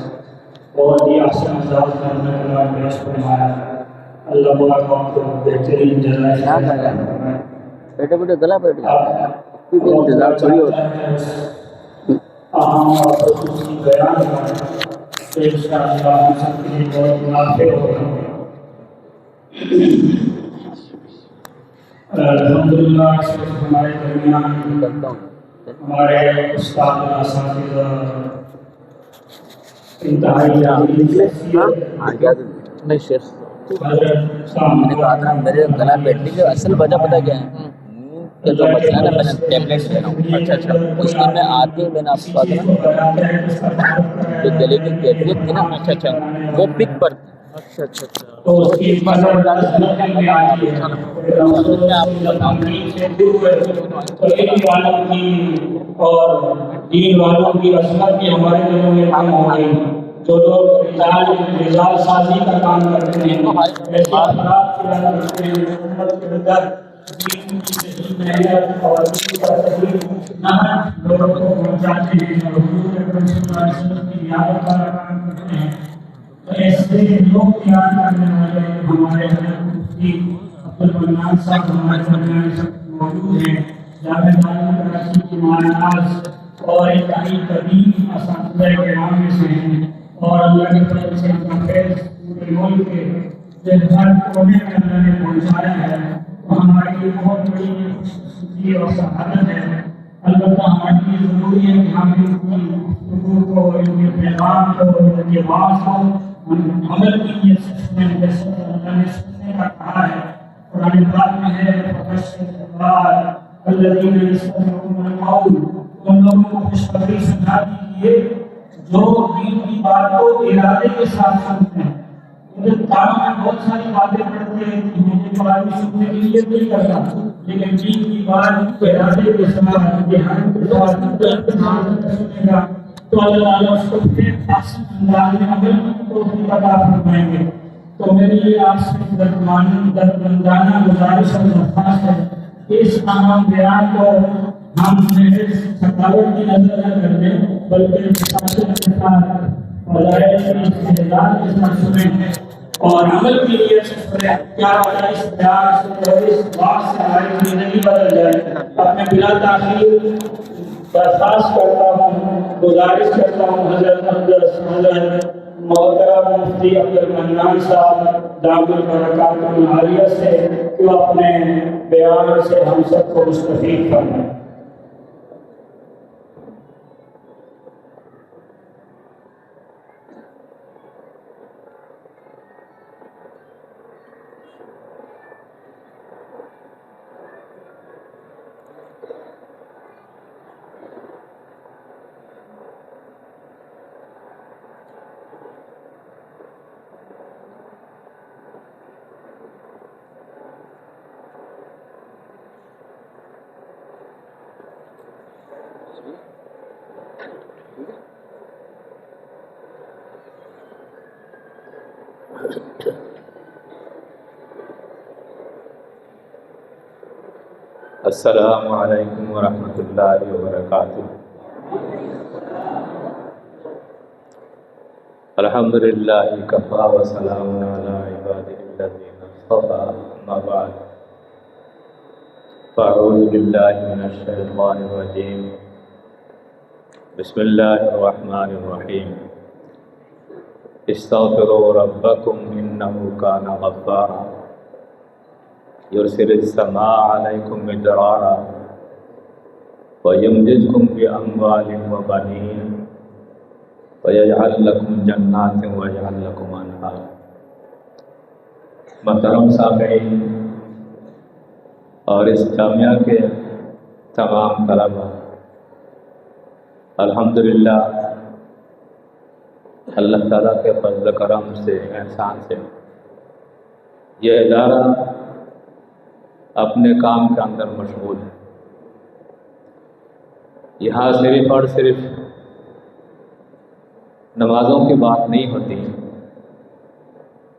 بہت ہی احسن انداز میں ہم نے کلام پیش فرمایا. اللہ پاک آپ کو بہترین جزائے بیٹے بیٹے گلا بیٹھ جاتا ہے انتظار تھوڑی ہوتا ہے. اہم اور خصوصی بیان کا انشاءاللہ ہم سب کے لیے بہت منافع ہوگا. الحمدللہ اس وقت ہمارے درمیان ہمارے استاد و اساتذہ انتہائی نہیں شیخ حضرت میں نے کہا تھا میرے گلا بیٹھنے کی اصل وجہ پتہ کیا ہے کہ جو مسئلہ نا میں نے ٹیبلیٹ لے رہا ہوں. اچھا اچھا اس میں میں آتے ہی میں نے آپ کو کہا تھا نا جو گلے کی کیفیت تھی نا اچھا اچھا وہ پک پر تھی. اچھا اچھا اچھا تو اس کی میں آتی ہے میں آپ کو بتاؤں تو علم والوں کی اور دین والوں کی عظمت بھی ہمارے دلوں میں کم ہو گئی. جو لوگ مزاج سازی کا کام کرتے ہیں ایسے افراد کی بات کرتے ہیں جو امت کے اندر دین کی صحیح محنت اور دین کا صحیح نہج لوگوں کو پہنچاتے ہیں اور حضور اکرم صلی اللہ علیہ وسلم کی یاد کا کام کرتے ہیں. تو ایسے لوگ یاد کرنے والے ہمارے مفتی عبدالمنان صاحب ہمارے درمیان موجود ہیں. جامعہ دارالعلوم کراچی کی ماناز اور انتہائی قدیم اساتذہ کرام میں سے ہیں اور اللہ کی طرف سے اپنا فیض پورے ملک کے ہر کونے میں اللہ نے پہنچایا ہے. تو ہماری یہ بہت بڑی خوشی اور سعادت ہے. البتہ ہمارے لیے ضروری ہے کہ ہم ان کی گفتگو کو ان کے پیغام کو ان کے واعظ کو ہم عمل کی نیت سے سنیں جیسے اللہ نے سننے کا کہا ہے. قرآن پاک میں ہے فبشر عباد الذین یستمعون القول ان لوگوں کو خوشخبری سنا دیجیے جو دین کی بات کو ارادے کے ساتھ سنتے ہیں. مجھے کام میں بہت ساری باتیں پڑھتے ہیں کہ مجھے تو آدمی سننے کے لیے نہیں کرتا لیکن دین کی بات ارادے کے ساتھ دھیان کے ساتھ سننے گا تو اللہ تعالیٰ اس کو پھر احسن انداز میں عمل کی توفیق عطا فرمائیں گے. تو میری یہ آپ سے دردمندانہ گزارش اور درخواست ہے کہ اس اہم بیان کو ہم محض تھکاوٹ کی نظر نہ کر دیں بلکہ فصاحت کے ساتھ فضائل کی استعداد کے ساتھ سنیں اور عمل کی نیت سے سنیں. کیا ہوتا ہے اس پیار سے اور اس بات سے ہماری زندگی بدل جائے. اپنے بلا تاخیر درخواست کرتا ہوں گزارش کرتا ہوں حضرت محترم مفتی عبدالمنان صاحب دامت البرکات العالیہ سے کہ وہ اپنے بیان سے ہم سب کو مستفید فرمائیں. السلام علیکم ورحمۃ اللہ وبرکاتہ۔ الحمد للہ کفا وسلام علی عبادہ الذین اصطفیٰ، اما بعد فاعوذ باللہ من الشیطان الرجیم، بسم اللہ الرحمن الرحیم۔ استغفروا ربکم انہ کان غفارا یرسل السماء علیکم مدرارا ویمددکم باموال وبنین ویجعل لکم جنات ویجعل لکم انہار۔ محترم سامعین اور اس جامعہ کے تمام طلباء، الحمدللہ اللہ تعالیٰ کے فضل کرم سے، احسان سے یہ ادارہ اپنے کام کے اندر مشغول ہے۔ یہاں صرف اور صرف نمازوں کی بات نہیں ہوتی،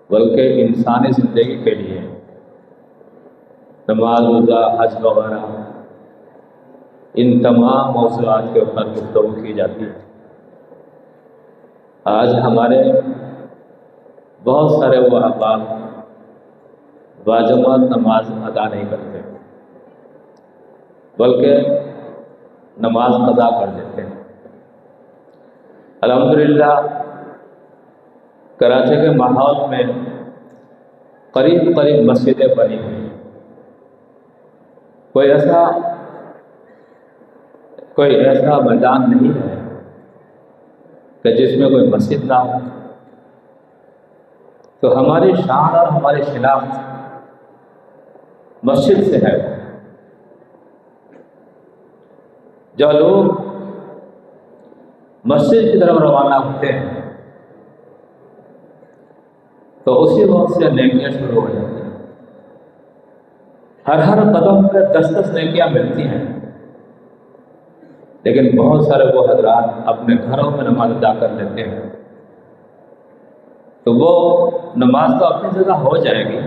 بلکہ انسانی زندگی کے لیے نماز، روزہ، حج وغیرہ ان تمام موضوعات کے اوپر گفتگو کی جاتی ہے۔ آج ہمارے بہت سارے وہ احباب باجماعت نماز ادا نہیں کرتے، بلکہ نماز قضا کر دیتے ہیں۔ الحمدللہ کراچی کے ماحول میں قریب مسجدیں بنی ہوئی ہیں۔ کوئی ایسا میدان نہیں ہے کہ جس میں کوئی مسجد نہ ہو۔ تو ہماری شان اور ہماری شناخت مسجد سے ہے۔ جو لوگ مسجد کی طرف روانہ ہوتے ہیں تو اسی وقت سے نیکیاں شروع ہو جاتی ہیں۔ ہر قدم پہ 10 نیکیاں ملتی ہیں، لیکن بہت سارے وہ حضرات اپنے گھروں میں نماز ادا کر لیتے ہیں، تو وہ نماز تو اپنی جگہ ہو جائے گی،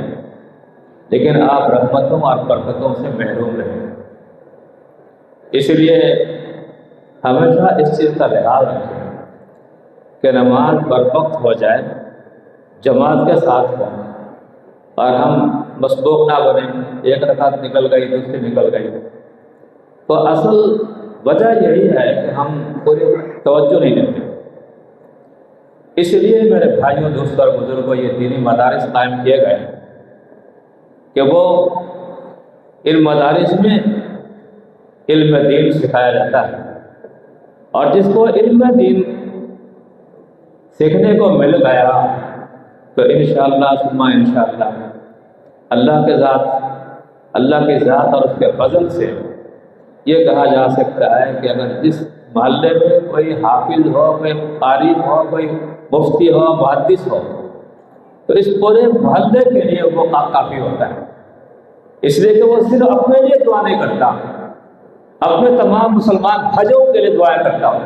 لیکن آپ رحمتوں اور برکتوں سے محروم رہیں۔ اس لیے ہمیشہ اس چیز کا لحاظ رکھیں کہ نماز بروقت ہو جائے، جماعت کے ساتھ ہو، اور ہم مسبوق نہ بنیں، ایک رکعت نکل گئی، دوسری نکل گئی۔ تو اصل وجہ یہی ہے کہ ہم پوری توجہ نہیں دیتے۔ اس لیے میرے بھائیوں، دوستوں اور بزرگوں، یہ دینی مدارس قائم کیے گئے کہ وہ ان مدارس میں علم دین سکھایا جاتا ہے، اور جس کو علم دین سیکھنے کو مل گیا تو انشاءاللہ ثم انشاءاللہ اللہ کی ذات اور اس کے فضل سے یہ کہا جا سکتا ہے کہ اگر جس محلے میں کوئی حافظ ہو، کوئی قاری ہو، کوئی مفتی ہو، محدث ہو، تو اس پورے محلے کے لیے وہ کافی ہوتا ہے۔ اس لیے کہ وہ صرف اپنے لیے دعا نہیں کرتا، اپنے تمام مسلمان بھائیوں کے لیے دعائیں کرتا ہوں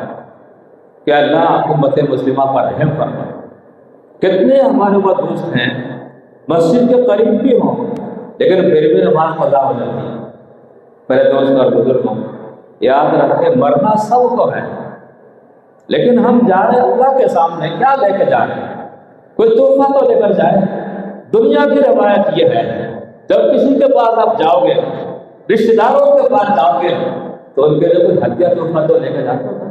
کہ اللہ امت مسلمہ پر رحم فرمائے۔ کتنے ہمارے وہ دوست ہیں مسجد کے قریب بھی ہوں لیکن پھر بھی نماز قضا ہو جاتی ہے۔ میرے دوست اور بزرگوں، یاد رکھیں مرنا سب کو ہے، لیکن ہم جا رہے ہیں اللہ کے سامنے، کیا لے کے جا رہے ہیں؟ کوئی تحفہ تو لے کر جائے۔ دنیا کی روایت یہ ہے جب کسی کے پاس آپ جاؤ گے، رشتہ داروں کے پاس جاؤ گے، تو ان کے لیے کوئی ہدیہ تحفہ تو لے کے جاتے ہو۔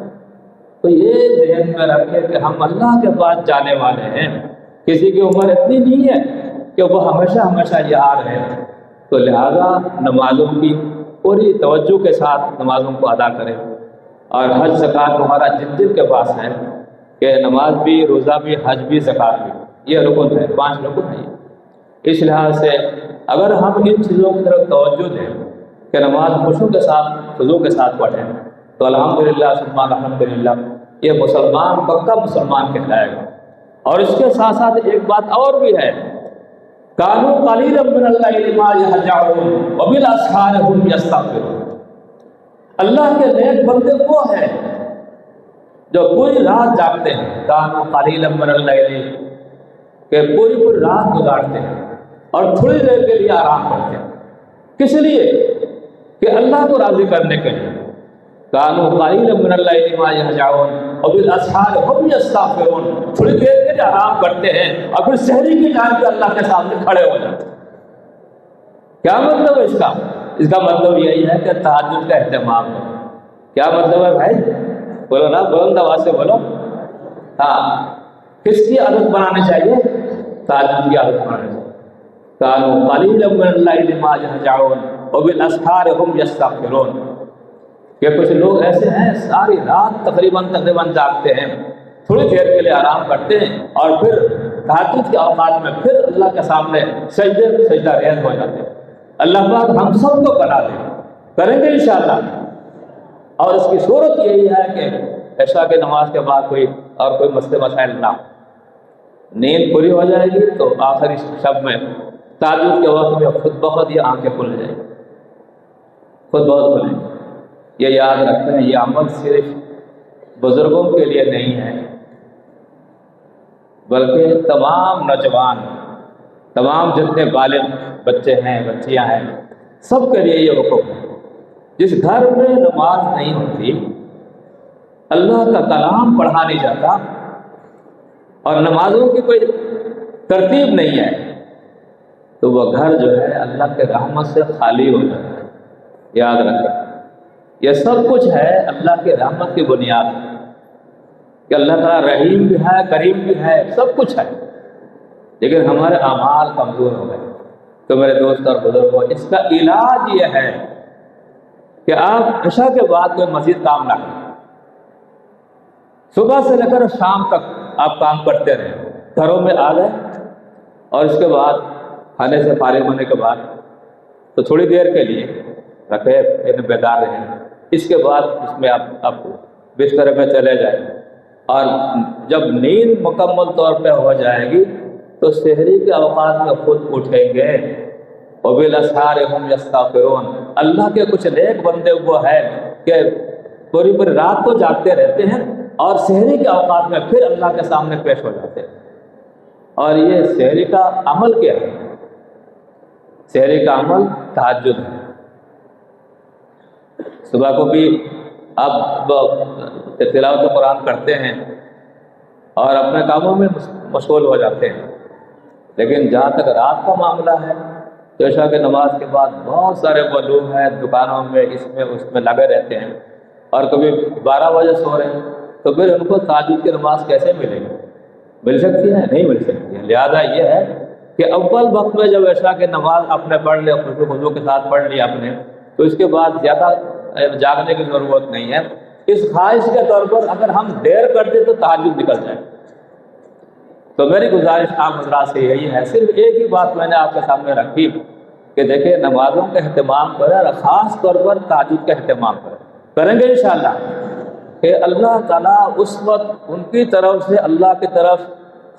تو یہ ذہن میں رکھے کہ ہم اللہ کے پاس جانے والے ہیں، کسی کی عمر اتنی نہیں ہے کہ وہ ہمیشہ یہ آ رہے ہیں، تو لہذا نمازوں کی پوری توجہ کے ساتھ نمازوں کو ادا کریں۔ اور حج زکوٰۃ ہمارا جن کے پاس ہے کہ نماز بھی، روزہ بھی، حج بھی، زکوٰۃ بھی، یہ رکن ہے، 5 رکن ہے۔ اس لحاظ سے اگر ہم ان چیزوں کی طرف توجہ دیں کہ نماز خشوع کے ساتھ، خضوع کے ساتھ پڑھیں، تو الحمدللہ ثم الحمدللہ یہ مسلمان پکا مسلمان کہلائے گا۔ اور اس کے ساتھ ساتھ ایک بات اور بھی ہے، کانوا قلیلا من اللیل ما یہجعون وبالاسحار هم یستغفرون۔ اللہ کے نیک بندے وہ ہیں جو پوری رات جاگتے ہیں۔ کانوا قلیلا من اللیل، کہ کہ پوری پوری رات گزارتے ہیں اور تھوڑی دیر کے لیے آرام کرتے ہیں. کس لیے؟ کہ اللہ کو راضی کرنے کے لیے. کانوا قلیلا من اللیل ما یہجعون وبالاسحار هم یستغفرون. تھوڑی دیر کے لیے آرام کرتے ہیں اور پھر سحری کی ٹائم پہ اللہ کے سامنے کھڑے ہو جاتے ہیں. کیا مطلب ہے اس کا؟ اس کا مطلب یہی ہے کہ تہجد کا اہتمام ہے. کیا مطلب ہے بھائی؟ بولو نا، بلند آواز سے بولو. ہاں، کس کی عادت بنانی چاہیے؟ تہجد کی عادت بنانی چاہیے. کانوا قلیلا من اللیل ما یہجعون وبالاسحار هم یستغفرون. کہ کچھ لوگ ایسے ہیں ساری رات تقریباً جاگتے ہیں، تھوڑی دیر کے لیے آرام کرتے ہیں اور پھر تہجد کے اوقات میں پھر اللہ کے سامنے سجدہ ریز ہو جاتے ہیں. اللہ پاک ہم سب کو بنا دے، کریں گے انشاءاللہ. اور اس کی صورت یہی ہے کہ عشاء کی نماز کے بعد کوئی مسئلے مسائل نہ ہو. نیند پوری ہو جائے گی تو آخری شب میں تہجد کے وقت میں خود بخود یہ آنکھیں کھل جائیں گی، خود بہت کھلیں گی. یہ یاد رکھیں، یہ عمل صرف بزرگوں کے لیے نہیں ہے بلکہ تمام نوجوان، تمام جتنے بالغ بچے ہیں بچیاں ہیں سب کے لیے یہ حکم ہے. جس گھر میں نماز نہیں ہوتی، اللہ کا کلام پڑھا نہیں جاتا اور نمازوں کی کوئی ترتیب نہیں ہے تو وہ گھر جو ہے اللہ کے رحمت سے خالی ہو جاتا ہے. یاد رکھیں، یہ سب کچھ ہے اللہ کے رحمت کی بنیاد ہے کہ اللہ تعالیٰ رحیم بھی ہے، کریم بھی ہے، سب کچھ ہے. لیکن ہمارے اعمال کمزور ہو گئے. تو میرے دوست اور بزرگوں، اس کا علاج یہ ہے کہ آپ عشاء کے بعد کوئی مزید کام نہ کریں. صبح سے لے کر شام تک آپ کام کرتے رہیں، گھروں میں آ گئے اور اس کے بعد کھانے سے فارغ ہونے کے بعد تو تھوڑی دیر کے لیے رکھے، بیدار رہیں. اس کے بعد اس میں آپ بستر میں چلے جائیں اور جب نیند مکمل طور پہ ہو جائے گی تو سحری کے اوقات میں خود اٹھیں گے. وبالاسحار هم یستغفرون. اللہ کے کچھ نیک بندے وہ ہیں کہ پوری پوری رات کو جاگتے رہتے ہیں اور سحری کے اوقات میں پھر اللہ کے سامنے پیش ہو جاتے ہیں. اور یہ سحری کا عمل کیا ہے؟ سحری کا عمل تہجد ہے. صبح کو بھی آپ تلاوت قرآن کرتے ہیں اور اپنے کاموں میں مشغول ہو جاتے ہیں، لیکن جہاں تک رات کا معاملہ ہے تو عشاء کی نماز کے بعد بہت سارے وہ لوگ ہیں دکانوں میں اس میں لگے رہتے ہیں اور کبھی 12 بجے سو رہے ہیں، تو پھر ان کو تہجد کی نماز کیسے ملے گی؟ مل سکتی ہے؟ نہیں مل سکتی ہے. لہذا یہ ہے کہ اول وقت میں جب عشاء کی نماز آپ نے پڑھ لیا، خضوع کے ساتھ پڑھ لی آپ نے، تو اس کے بعد زیادہ جاگنے کی ضرورت نہیں ہے. اس خواہش کے طور پر اگر ہم دیر کر دیں تو تہجد نکل جائے. تو میری گزارش آپ حضرات سے یہی ہے، صرف ایک ہی بات میں نے آپ کے سامنے رکھی کہ دیکھیں نمازوں کا اہتمام کریں اور خاص طور پر تہجد کا اہتمام کریں گے انشاءاللہ کہ اللہ تعالیٰ اس وقت ان کی طرف سے، اللہ کی طرف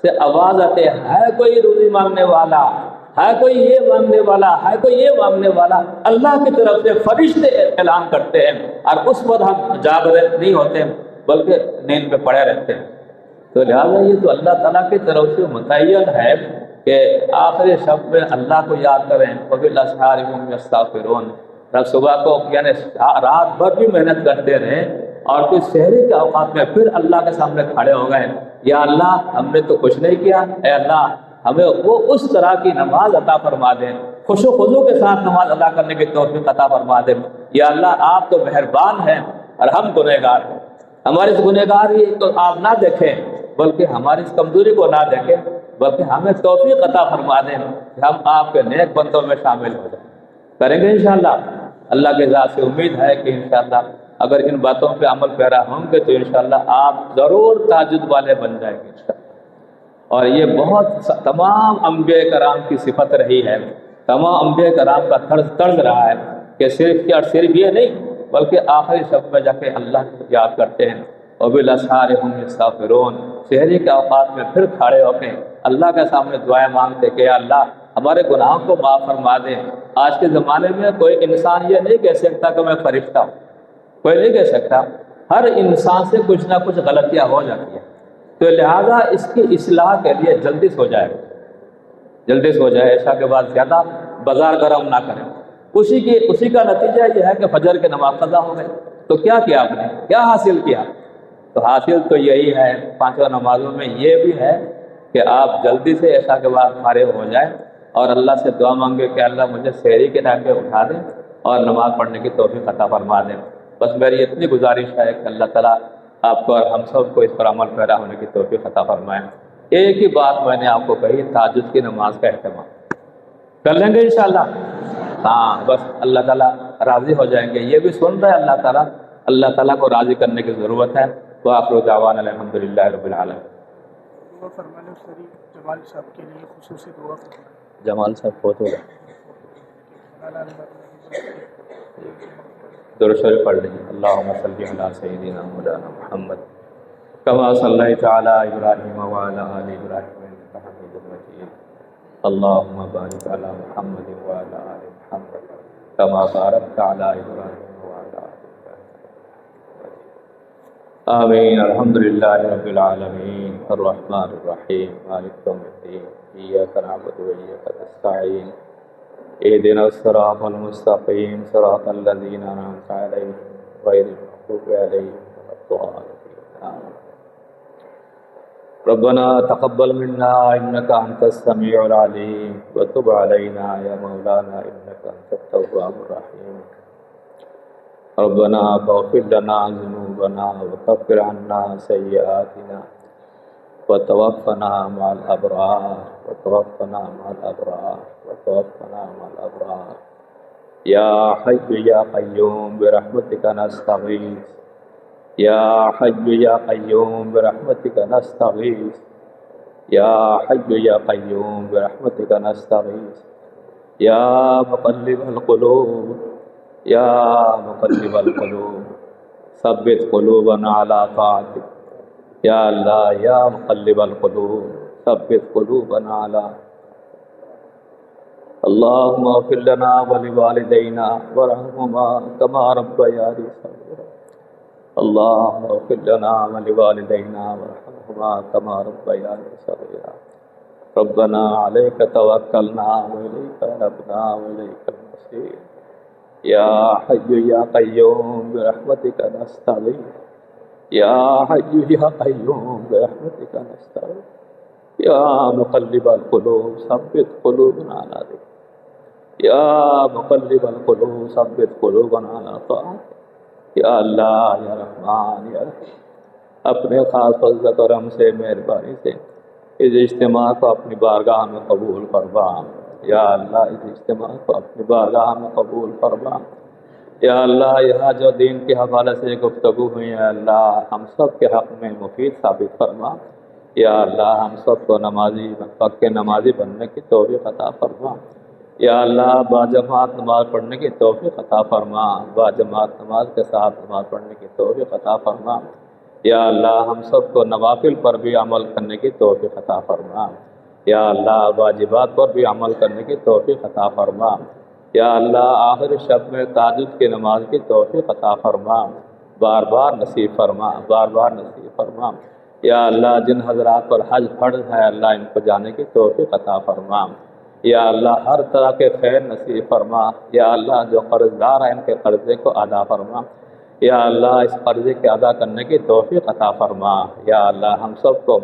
سے آواز آتے ہے کوئی روزی مانگنے والا، ہے کوئی یہ مانگنے والا، ہے کوئی یہ مانگنے والا. اللہ کی طرف سے فرشتے اعلان کرتے ہیں اور اس وقت ہم جاگ رہے نہیں ہوتے بلکہ نیند میں پڑے رہتے ہیں. تو لہٰذا یہ تو اللہ تعالیٰ کی طرف سے متعین ہے کہ آخری شب میں اللہ کو یاد کریں. وبالاسحار هم یستغفرون. صبح کو یعنی رات بھر بھی محنت کرتے رہیں اور پھر سحری کے اوقات میں پھر اللہ کے سامنے کھڑے ہو گئے، یا اللہ ہم نے تو کچھ نہیں کیا، اے اللہ ہمیں وہ اس طرح کی نماز عطا فرما دیں، خوش و خضوع کے ساتھ نماز ادا کرنے کی توفیق عطا فرما دیں. یا اللہ آپ تو مہربان ہیں اور ہم گنہگار ہیں. ہماری اس گنہگاری کو آپ نہ دیکھیں بلکہ ہماری اس کمزوری کو نہ دیکھیں، بلکہ ہمیں توفیق عطا فرما دیں کہ ہم آپ کے نیک بندوں میں شامل ہو جائیں. کریں گے انشاءاللہ. اللہ کے ذات سے امید ہے کہ انشاءاللہ اگر ان باتوں پہ عمل پیرا ہوں گے تو انشاءاللہ آپ ضرور تہجد والے بن جائیں گے انشاءاللہ. اور یہ بہت تمام انبیاء کرام کی صفت رہی ہے، تمام انبیاء کرام کا طرز رہا ہے کہ صرف یہ نہیں بلکہ آخری شب میں جا کے اللہ کو یاد کرتے ہیں. وبالاسحار هم یستغفرون. سحری کے اوقات میں پھر کھڑے ہو کے اللہ کے سامنے دعائیں مانگتے کہ اللہ ہمارے گناہوں کو معاف فرما دیں. آج کے زمانے میں کوئی انسان یہ نہیں کہہ سکتا کہ میں فرشتہ ہوں، کوئی نہیں کہہ سکتا. ہر انسان سے کچھ نہ کچھ غلطیاں ہو جاتی ہیں، تو لہٰذا اس کی اصلاح کے لیے جلدی سو جائے. جلدی سے ہو جائے، عشاء کے بعد زیادہ بازار گرم نہ کریں۔ اسی کا نتیجہ یہ ہے کہ فجر کے نماز قضا ہو گئے۔ تو کیا کیا آپ نے، کیا حاصل کیا؟ تو حاصل تو یہی ہے، پانچوں نمازوں میں یہ بھی ہے کہ آپ جلدی سے عشاء کے بعد فارغ ہو جائیں اور اللہ سے دعا مانگے کہ اللہ مجھے سحری کے ٹائم پہ اٹھا دیں اور نماز پڑھنے کی توفیق عطا فرما دیں۔ بس میری اتنی گزارش ہے کہ اللہ تعالیٰ آپ کو اور ہم سب کو اس پر عمل پیرا ہونے کی توفیق عطا فرمائیں۔ ایک ہی بات میں نے آپ کو کہی، تہجد کی نماز کا اہتمام کر لیں گے انشاءاللہ۔ ہاں بس اللہ تعالیٰ راضی ہو جائیں گے، یہ بھی سن رہے اللہ تعالیٰ، اللہ تعالیٰ کو راضی کرنے کی ضرورت ہے۔ وآخر دعوانا الحمدللہ رب العالمین۔ دعا فرمانے شریف جمال صاحب کے لیے خصوصی دعا فرمائیں۔ جمال صاحب فوت ہو گئے، درود شریف پڑھ لیجیے۔ اللہم صلی علی سیدنا مولانا محمد کما صلیت علی ابراہیم وعلی آل ابراہیم انک حمید مجید۔ اللہم بارک علی محمد وعلی آل محمد کما بارکت علی ابراہیم وعلی آل ابراہیم۔ آمین۔ الحمدللہ رب العالمین الرحمن الرحیم مالک یوم الدین ایاک نعبد وایاک نستعین اهدنا الصراط المستقیم صراط الذین انعمت علیہم غیر المغضوب علیہم ولا الضالین۔ ربنا تقبل منا انک انت السمیع العلیم وتب علینا یا مولانا انک انت التواب الرحیم۔ ربنا فاغفر لنا ذنوبنا وكفر عنا سیئاتنا وتوفنا مع الابرار وتوفنا مع الابرار وتوفنا مع الابرار یا حی یا قیوم برحمتک نستغیث یا حی یا قیوم برحمتک نستغیث یا حی یا قیوم برحمتک نستغیث یا مقلب القلوب یا مقلب القلوب ثبت قلوبنا علی طاعتک۔ یا اللہ یا مقلب القلوب ثبت قلوبنا علی۔ اللہم اغفر لنا ولوالدینا وارحمہما کما ربیانی صغیرا۔ اللہم اغفر لنا ولوالدینا وارحمہما کما ربیانی صغیرا۔ ربنا علیک توکلنا والیک انبنا والیک المصیر۔ یا حی یا قیوم برحمتک نستغیث یا حی یا قیوم برحمتک نستغیث یا مقلب القلوب ثبت قلوبنا علی ذکرک۔ یا مقلب القلوب ثبت قلوبنا علی طاعتک۔ یا اللہ یا رحمان یا رحیم، اپنے خاص فضل و کرم سے مہربانی سے اس اجتماع کو اپنی بارگاہ میں قبول فرما۔ یا اللہ اس اجتماع کو اپنی بارگاہ میں قبول فرما۔ یا اللہ یہاں جو دین کے حوالے سے گفتگو ہوئی ہے اللہ ہم سب کے حق میں مفید ثابت فرما۔ یا اللہ ہم سب کو نمازی پکے نمازی بننے کی توفیق عطا فرما۔ یا اللہ باجماعت نماز پڑھنے کی توفیق عطا فرما، باجماعت نماز کے ساتھ نماز پڑھنے کی توفیق عطا فرما۔ یا اللہ ہم سب کو نوافل پر بھی عمل کرنے کی توفیق عطا فرما۔ یا اللہ واجبات پر بھی عمل کرنے کی توفیق عطا فرما۔ یا اللہ آخر شب میں تہجد کی نماز کی توفیق عطا فرما، بار بار نصیب فرما، بار بار نصیب فرما۔ یا اللہ جن حضرات پر حج فرض ہے اللہ ان کو جانے کی توفیق عطا فرما۔ یا اللہ ہر طرح کے خیر نصیب فرما۔ یا اللہ جو قرض دار ہیں ان کے قرضے کو ادا فرما۔ یا اللہ اس قرضے کے ادا کرنے کی توفیق عطا فرما۔ یا اللہ ہم سب کو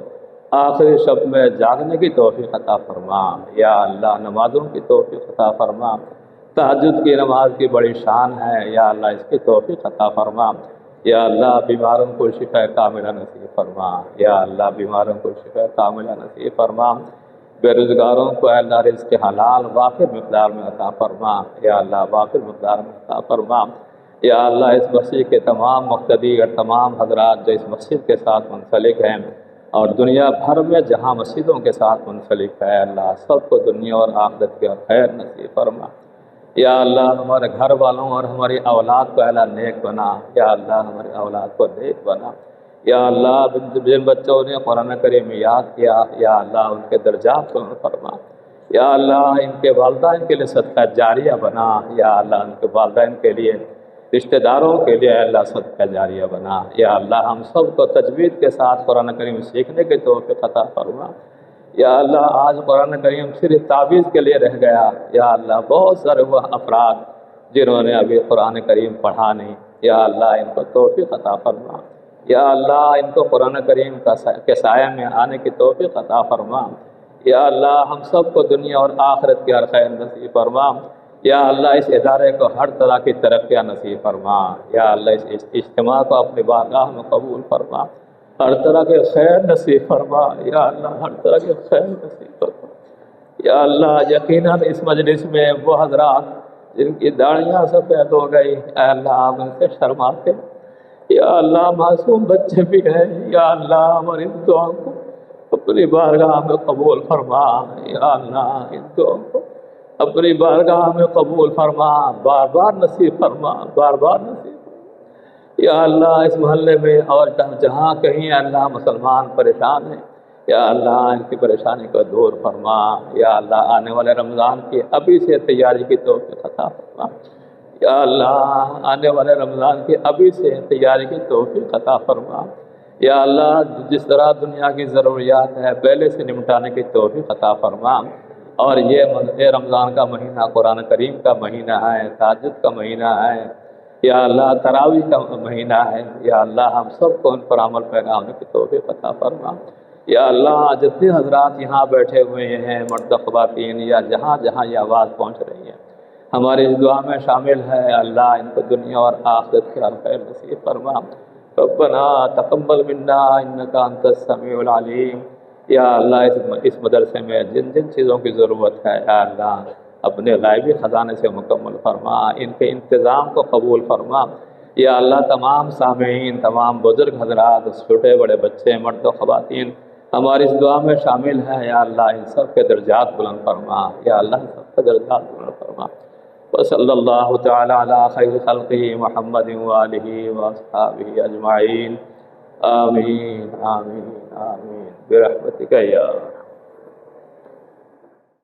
آخری شب میں جاگنے کی توفیق عطا فرما۔ یا اللہ نمازوں کی توفیق عطا فرما۔ تہجد کی نماز کی بڑی شان ہے، یا اللہ اس کی توفیق عطا فرما۔ یا اللہ بیماروں کو شفا کاملہ نصیب فرما۔ یا اللہ بیماروں کو شفا کاملہ نصیب فرما۔ بے روزگاروں کو اے اللہ رزق حلال وافر مقدار میں عطا فرما۔ یا اللہ وافر مقدار میں عطا فرما۔ یا اللہ اس مسجد کے تمام مقتدی اور تمام حضرات جو اس مسجد کے ساتھ منسلک ہیں اور دنیا بھر میں جہاں مسجدوں کے ساتھ منسلک ہے اللہ سب کو دنیا اور آخرت کے خیر نصیب فرما۔ یا اللہ ہمارے گھر والوں اور ہماری اولاد کو اللہ نیک بنا۔ یا اللہ ہماری اولاد کو نیک بنا۔ یا اللہ جن بچوں نے قرآن کریم یاد کیا یا اللہ ان کے درجات کو فرما۔ یا اللہ ان کے والدین کے لیے صدقہ جاریہ بنا۔ یا اللہ ان کے والدین کے لیے رشتہ داروں کے لیے اللہ صدقہ جاریہ بنا۔ یا اللہ ہم سب کو تجوید کے ساتھ قرآن کریم سیکھنے کے توفیق عطا فرما۔ یا اللہ آج قرآن کریم صرف تعویذ کے لیے رہ گیا، یا اللہ بہت سارے وہ افراد جنہوں نے ابھی قرآن کریم پڑھا نہیں، یا اللہ ان کو توفیق عطا فرما، یا اللہ ان کو قرآن کریم کے سائے میں آنے کی توفیق عطا فرما، یا اللہ ہم سب کو دنیا اور آخرت کی ہر خیر نصیب فرما، یا اللہ اس ادارے کو ہر طرح کی ترقیاں نصیب فرما، یا اللہ اس اجتماع کو اپنی بارگاہ میں قبول فرما، ہر طرح کے خیر نصیب فرما، یا اللہ ہر طرح کے خیر نصیب فرما، یا اللہ یقیناً اس مجلس میں وہ حضرات جن کی داڑیاں سفید ہو گئی، اے اللہ آپ ان سے شرماتے، یا اللہ معصوم بچے بھی ہیں، یا اللہ ہماری دعا کو اپنی بارگاہ میں قبول فرما، یا اللہ ان دعا کو اپنی بارگاہ میں قبول فرما، بار بار نصیب فرما، بار بار نصیب فرما، یا اللہ اس محلے میں اور جہاں کہیں اللہ مسلمان پریشان ہیں، یا اللہ ان کی پریشانی کو دور فرما، یا اللہ آنے والے رمضان کی ابھی سے تیاری کی توفیق عطا فرما، یا اللہ آنے والے رمضان کی ابھی سے تیاری کی توفیق عطا فرما، یا اللہ جس طرح دنیا کی ضروریات ہے پہلے سے نمٹانے کی توفیق عطا فرما، اور یہ رمضان کا مہینہ قرآن کریم کا مہینہ ہے، تہجد کا مہینہ ہے، یا اللہ تراویح کا مہینہ ہے، یا اللہ ہم سب کو ان پر عمل پیرا ہونے کی توفیق عطا فرما، یا اللہ جتنے حضرات یہاں بیٹھے ہوئے ہیں مرد و خواتین یا جہاں جہاں یہ آواز پہنچ رہی ہے ہماری اس دعا میں شامل ہے، اللہ ان کو دنیا اور آخرت کے ہر خیر نصیب فرما، ربنا تقبل منا انک انت السمیع العلیم، یا اللہ اس مدرسے میں جن جن چیزوں کی ضرورت ہے یا اللہ اپنے غائبی خزانے سے مکمل فرما، ان کے انتظام کو قبول فرما، یا اللہ تمام سامعین، تمام بزرگ حضرات، چھوٹے بڑے بچے، مرد و خواتین ہماری اس دعا میں شامل ہیں، یا اللہ ان سب کے درجات بلند فرما، یا اللہ ان سب کے درجات بلند فرما، وصلی اللہ تعالی علی خیر خلقہ محمد وآلہ واصحابہ اجمعین، آمین آمین آمین برحمتک یا